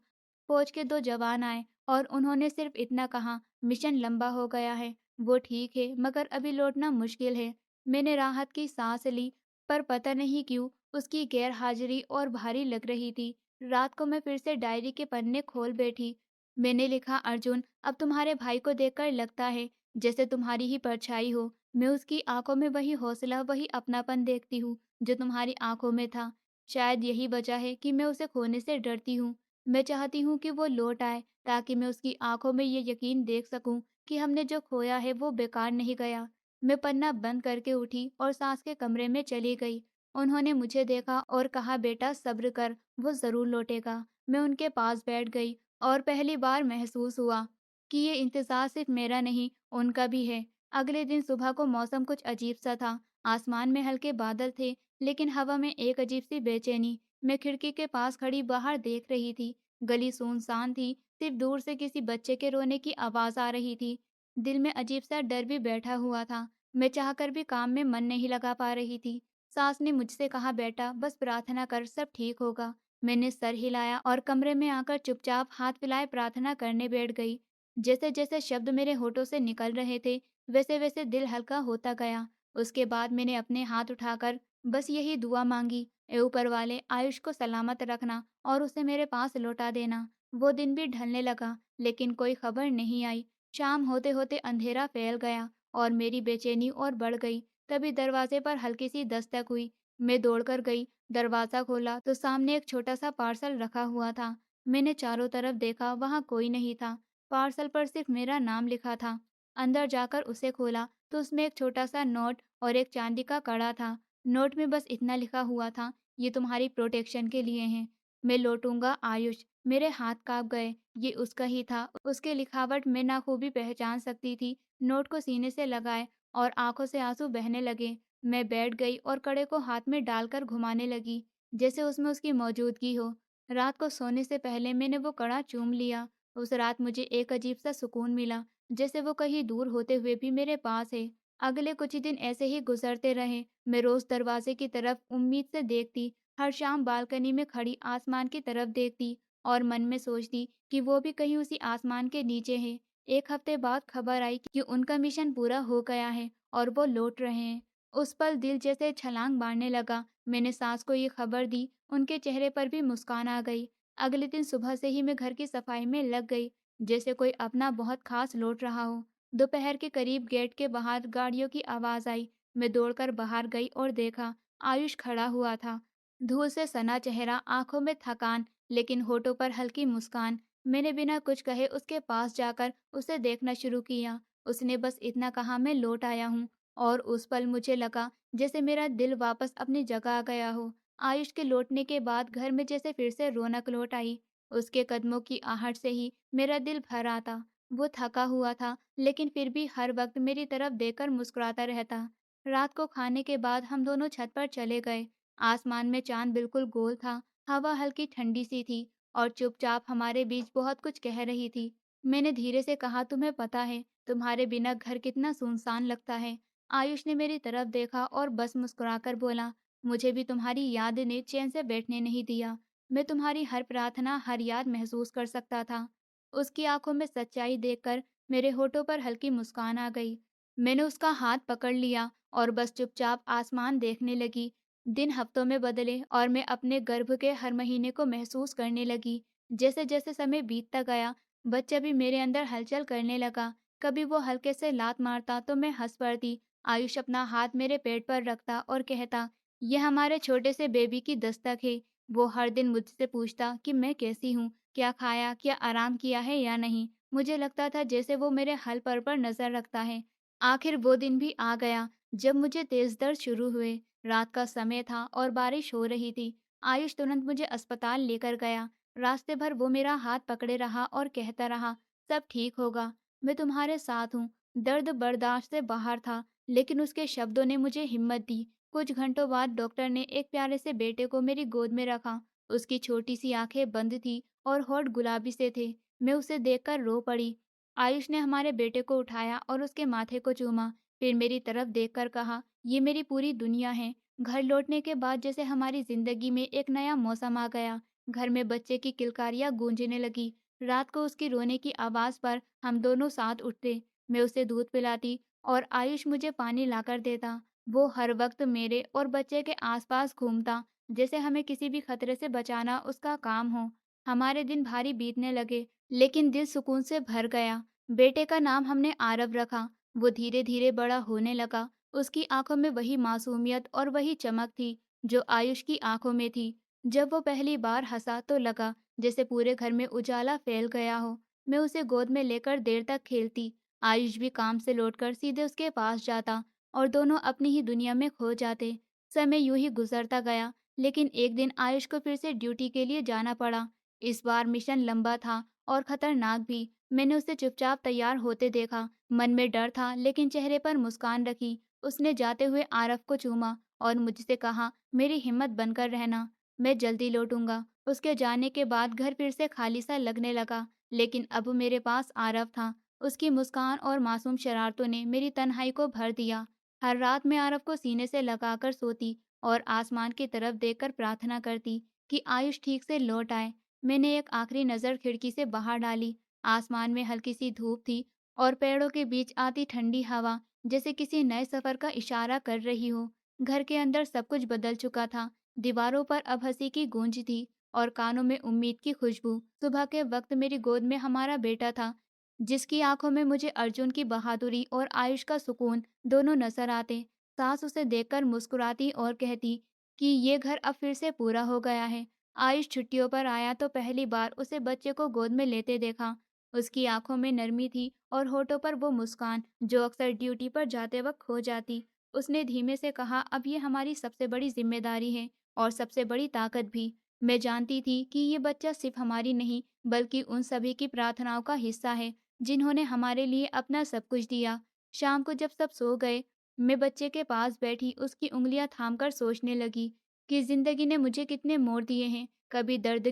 फौज के दो जवान आए और उन्होंने सिर्फ इतना कहा, मिशन लंबा हो गया है, वो ठीक है मगर अभी लौटना मुश्किल है। मैंने राहत की सांस ली, पर पता नहीं क्यों उसकी गैर हाजिरी और भारी लग रही थी। रात को मैं फिर से डायरी के पन्ने खोल बैठी। मैंने लिखा, अर्जुन, अब तुम्हारे भाई को देखकर लगता है जैसे तुम्हारी ही परछाई हो। मैं उसकी आंखों में वही हौसला, वही अपनापन देखती हूँ जो तुम्हारी आंखों में था। शायद यही वजह है कि मैं उसे खोने से डरती हूँ। मैं चाहती हूँ कि वो लौट आए ताकि मैं उसकी आंखों में ये यकीन देख सकूं कि हमने जो खोया है वो बेकार नहीं गया। मैं पन्ना बंद करके उठी और सास के कमरे में चली गई। उन्होंने मुझे देखा और कहा, बेटा सब्र कर, वो जरूर लौटेगा। मैं उनके पास बैठ गई और पहली बार महसूस हुआ कि ये इंतजार सिर्फ मेरा नहीं, उनका भी है। अगले दिन सुबह को मौसम कुछ अजीब सा था। आसमान में हल्के बादल थे, लेकिन हवा में एक अजीब सी बेचैनी। मैं खिड़की के पास खड़ी बाहर देख रही थी। गली सुनसान थी, सिर्फ दूर से किसी बच्चे के रोने की आवाज आ रही थी। दिल में अजीब सा डर भी बैठा हुआ था। मैं चाहकर भी काम में मन नहीं लगा पा रही थी। सास ने मुझसे कहा, बेटा बस प्रार्थना कर, सब ठीक होगा। मैंने सर हिलाया और कमरे में आकर चुपचाप हाथ फैलाए प्रार्थना करने बैठ गई। जैसे जैसे शब्द मेरे होठों से निकल रहे थे, वैसे वैसे दिल हल्का होता गया। उसके बाद मैंने अपने हाथ उठाकर बस यही दुआ मांगी, ए ऊपर वाले, आयुष को सलामत रखना और उसे मेरे पास लौटा देना। वो दिन भी ढलने लगा, लेकिन कोई खबर नहीं आई। शाम होते होते अंधेरा फैल गया और मेरी बेचैनी और बढ़ गई। तभी दरवाजे पर हल्की सी दस्तक हुई। मैं दौड़कर गई, दरवाजा खोला तो सामने एक छोटा सा पार्सल रखा हुआ था। मैंने चारों तरफ देखा, वहां कोई नहीं था। पार्सल पर सिर्फ मेरा नाम लिखा था। अंदर जाकर उसे खोला तो उसमें एक छोटा सा नोट और एक चांदी का कड़ा था। नोट में बस इतना लिखा हुआ था, ये तुम्हारी प्रोटेक्शन के लिए है, मैं लौटूंगा आयुष। मेरे हाथ कांप गए। ये उसका ही था। उसके लिखावट में नाखूबी पहचान सकती थी। नोट को सीने से लगाए और आंखों से आंसू बहने लगे। मैं बैठ गई और कड़े को हाथ में डालकर घुमाने लगी, जैसे उसमें उसकी मौजूदगी हो। रात को सोने से पहले मैंने वो कड़ा चूम लिया। उस रात मुझे एक अजीब सा सुकून मिला, जैसे वो कहीं दूर होते हुए भी मेरे पास है। अगले कुछ ही दिन ऐसे ही गुजरते रहे। मैं रोज दरवाजे की तरफ उम्मीद से देखती, हर शाम बालकनी में खड़ी आसमान की तरफ देखती और मन में सोचती कि वो भी कहीं उसी आसमान के नीचे है। एक हफ्ते बाद खबर आई कि उनका मिशन पूरा हो गया है और वो लौट रहे हैं। उस पल दिल जैसे छलांग मारने लगा। मैंने सास को ये खबर दी, उनके चेहरे पर भी मुस्कान आ गई। अगले दिन सुबह से ही मैं घर की सफाई में लग गई, जैसे कोई अपना बहुत खास लौट रहा हो। दोपहर के करीब गेट के बाहर गाड़ियों की आवाज आई। मैं दौड़कर बाहर गई और देखा, आयुष खड़ा हुआ था। धूल से सना चेहरा, आंखों में थकान, लेकिन होठों पर हल्की मुस्कान। मैंने बिना कुछ कहे उसके पास जाकर उसे देखना शुरू किया। उसने बस इतना कहा, मैं लौट आया हूँ, और उस पल मुझे लगा जैसे मेरा दिल वापस अपनी जगह आ गया हो। आयुष के लौटने के बाद घर में जैसे फिर से रौनक लौट आई। उसके कदमों की आहट से ही मेरा दिल भर आता। वो थका हुआ था, लेकिन फिर भी हर वक्त मेरी तरफ देखकर मुस्कुराता रहता। रात को खाने के बाद हम दोनों छत पर चले गए। आसमान में चांद बिल्कुल गोल था, हवा हल्की ठंडी सी थी और चुपचाप हमारे बीच बहुत कुछ कह रही थी। मैंने धीरे से कहा, तुम्हें पता है तुम्हारे बिना घर कितना सुनसान लगता है। आयुष ने मेरी तरफ देखा और बस मुस्कुराकर बोला, मुझे भी तुम्हारी याद ने चैन से बैठने नहीं दिया। मैं तुम्हारी हर प्रार्थना, हर याद महसूस कर सकता था। उसकी आंखों में सच्चाई देखकर मेरे होठों पर हल्की मुस्कान आ गई। मैंने उसका हाथ पकड़ लिया और बस चुपचाप आसमान देखने लगी। दिन हफ्तों में बदले और मैं अपने गर्भ के हर महीने को महसूस करने लगी। जैसे जैसे समय बीतता गया, बच्चा भी मेरे अंदर हलचल करने लगा। कभी वो हल्के से लात मारता तो मैं हंस पड़ती। आयुष अपना हाथ मेरे पेट पर रखता और कहता, "यह हमारे छोटे से बेबी की दस्तक है।" वो हर दिन मुझसे पूछता कि मैं कैसी हूँ, क्या खाया, क्या आराम किया है या नहीं। मुझे लगता था जैसे वो मेरे हर पल पर नजर रखता है। आखिर वो दिन भी आ गया जब मुझे तेज दर्द शुरू हुए। रात का समय था और बारिश हो रही थी। आयुष तुरंत मुझे अस्पताल लेकर गया। रास्ते भर वो मेरा हाथ पकड़े रहा और कहता रहा, "सब ठीक होगा, मैं तुम्हारे साथ हूँ।" दर्द बर्दाश्त से बाहर था, लेकिन उसके शब्दों ने मुझे हिम्मत दी। कुछ घंटों बाद डॉक्टर ने एक प्यारे से बेटे को मेरी गोद में रखा। उसकी छोटी सी आंखें बंद थी और होठ गुलाबी से थे। मैं उसे देखकर रो पड़ी। आयुष ने हमारे बेटे को उठाया और उसके माथे को चूमा। फिर मेरी तरफ देखकर कहा, "ये मेरी पूरी दुनिया है।" घर लौटने के बाद जैसे हमारी जिंदगी में एक नया मौसम आ गया। घर में बच्चे की किलकारियां गूंजने लगी। रात को उसकी रोने की आवाज पर हम दोनों साथ उठते। मैं उसे दूध पिलाती और आयुष मुझे पानी लाकर देता। वो हर वक्त मेरे और बच्चे के आसपास घूमता, जैसे हमें किसी भी खतरे से बचाना उसका काम हो। हमारे दिन भारी बीतने लगे, लेकिन दिल सुकून से भर गया। बेटे का नाम हमने आरव रखा। वो धीरे धीरे बड़ा होने लगा। उसकी आंखों में वही मासूमियत और वही चमक थी जो आयुष की आंखों में थी। जब वो पहली बार हंसा तो लगा जैसे पूरे घर में उजाला फैल गया हो। मैं उसे गोद में लेकर देर तक खेलती। आयुष भी काम से लौटकर सीधे उसके पास जाता और दोनों अपनी ही दुनिया में खो जाते। समय यूं ही गुजरता गया, लेकिन एक दिन आयुष को फिर से ड्यूटी के लिए जाना पड़ा। इस बार मिशन लंबा था और खतरनाक भी। मैंने उसे चुपचाप तैयार होते देखा। मन में डर था, लेकिन चेहरे पर मुस्कान रखी। उसने जाते हुए आरव को चूमा और मुझसे कहा, "मेरी हिम्मत बनकर रहना, मैं जल्दी लौटूंगा।" उसके जाने के बाद घर फिर से खाली सा लगने लगा, लेकिन अब मेरे पास आरव था। उसकी मुस्कान और मासूम शरारतों ने मेरी तन्हाई को भर दिया। हर रात मैं आरव को सीने से लगाकर सोती और आसमान की तरफ देखकर प्रार्थना करती कि आयुष ठीक से लौट आए। मैंने एक आखिरी नज़र खिड़की से बाहर डाली। आसमान में हल्की सी धूप थी और पेड़ों के बीच आती ठंडी हवा जैसे किसी नए सफर का इशारा कर रही हो। घर के अंदर सब कुछ बदल चुका था। दीवारों पर अब हंसी की गूंज थी और कानों में उम्मीद की खुशबू। सुबह के वक्त मेरी गोद में हमारा बेटा था, जिसकी आंखों में मुझे अर्जुन की बहादुरी और आयुष का सुकून दोनों नजर आते। सास उसे देखकर मुस्कुराती और कहती कि ये घर अब फिर से पूरा हो गया है। आयुष छुट्टियों पर आया तो पहली बार उसे बच्चे को गोद में लेते देखा। उसकी आंखों में नरमी थी और होठों पर वो मुस्कान जो अक्सर ड्यूटी पर जाते वक्त खो जाती। उसने धीमे से कहा, "अब ये हमारी सबसे बड़ी जिम्मेदारी है और सबसे बड़ी ताकत भी।" मैं जानती थी कि ये बच्चा सिर्फ हमारी नहीं, बल्कि उन सभी की प्रार्थनाओं का हिस्सा है जिन्होंने हमारे लिए अपना सब कुछ दिया। शाम को जब सब सो गए, मैं बच्चे के पास बैठी उसकी उंगलियां थामकर सोचने लगी कि जिंदगी ने मुझे कितने मोड़ दिए हैं। कभी दर्द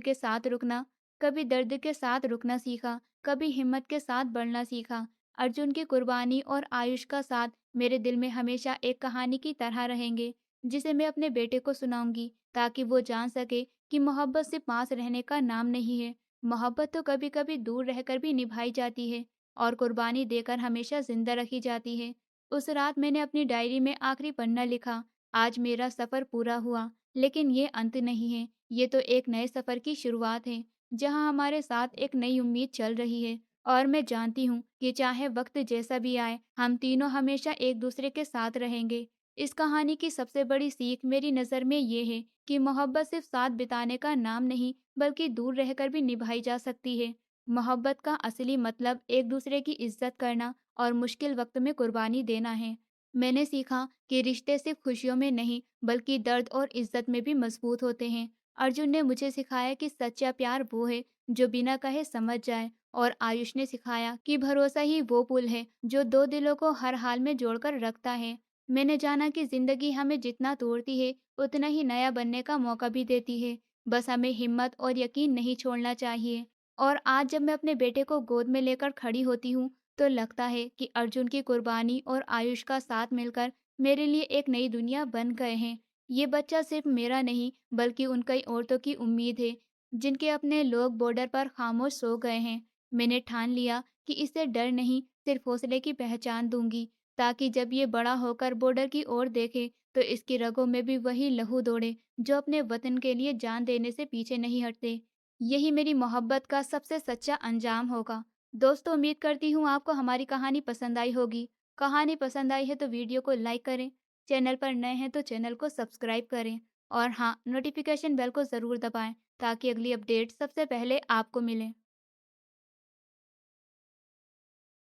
के साथ रुकना सीखा, कभी हिम्मत के साथ बढ़ना सीखा। अर्जुन की कुर्बानी और आयुष का साथ मेरे दिल में हमेशा एक कहानी की तरह रहेंगे, जिसे मैं अपने बेटे को सुनाऊंगी ताकि वो जान सके कि मोहब्बत सिर्फ पास रहने का नाम नहीं है। मोहब्बत तो कभी कभी दूर रहकर भी निभाई जाती है और कुर्बानी देकर हमेशा जिंदा रखी जाती है। उस रात मैंने अपनी डायरी में आखिरी पन्ना लिखा, "आज मेरा सफर पूरा हुआ, लेकिन ये अंत नहीं है। ये तो एक नए सफर की शुरुआत है, जहां हमारे साथ एक नई उम्मीद चल रही है। और मैं जानती हूँ कि चाहे वक्त जैसा भी आए, हम तीनों हमेशा एक दूसरे के साथ रहेंगे।" इस कहानी की सबसे बड़ी सीख मेरी नज़र में ये है कि मोहब्बत सिर्फ साथ बिताने का नाम नहीं, बल्कि दूर रहकर भी निभाई जा सकती है। मोहब्बत का असली मतलब एक दूसरे की इज्जत करना और मुश्किल वक्त में कुर्बानी देना है। मैंने सीखा कि रिश्ते सिर्फ खुशियों में नहीं, बल्कि दर्द और इज्जत में भी मजबूत होते हैं। अर्जुन ने मुझे सिखाया कि सच्चा प्यार वो है जो बिना कहे समझ जाए, और आयुष ने सिखाया कि भरोसा ही वो पुल है जो दो दिलों को हर हाल में जोड़कर रखता है। मैंने जाना कि जिंदगी हमें जितना तोड़ती है, उतना ही नया बनने का मौका भी देती है। बस हमें हिम्मत और यकीन नहीं छोड़ना चाहिए। और आज जब मैं अपने बेटे को गोद में लेकर खड़ी होती हूँ, तो लगता है कि अर्जुन की कुर्बानी और आयुष का साथ मिलकर मेरे लिए एक नई दुनिया बन गए हैं। ये बच्चा सिर्फ मेरा नहीं, बल्कि उन कई औरतों की उम्मीद है, जिनके अपने लोग बॉर्डर पर खामोश सो गए हैं। मैंने ठान लिया कि इसे डर नहीं, सिर्फ हौसले की पहचान दूंगी, ताकि जब ये बड़ा होकर बॉर्डर की ओर देखे, तो इसकी रगों में भी वही लहू दौड़े, जो अपने वतन के लिए जान देने से पीछे नहीं हटते। यही मेरी मोहब्बत का सबसे सच्चा अंजाम होगा। दोस्तों, उम्मीद करती हूँ आपको हमारी कहानी पसंद आई होगी। कहानी पसंद आई है तो वीडियो को लाइक करें, चैनल पर नए हैं तो चैनल को सब्सक्राइब करें और हाँ, नोटिफिकेशन बेल को ज़रूर दबाएं ताकि अगली अपडेट सबसे पहले आपको मिले।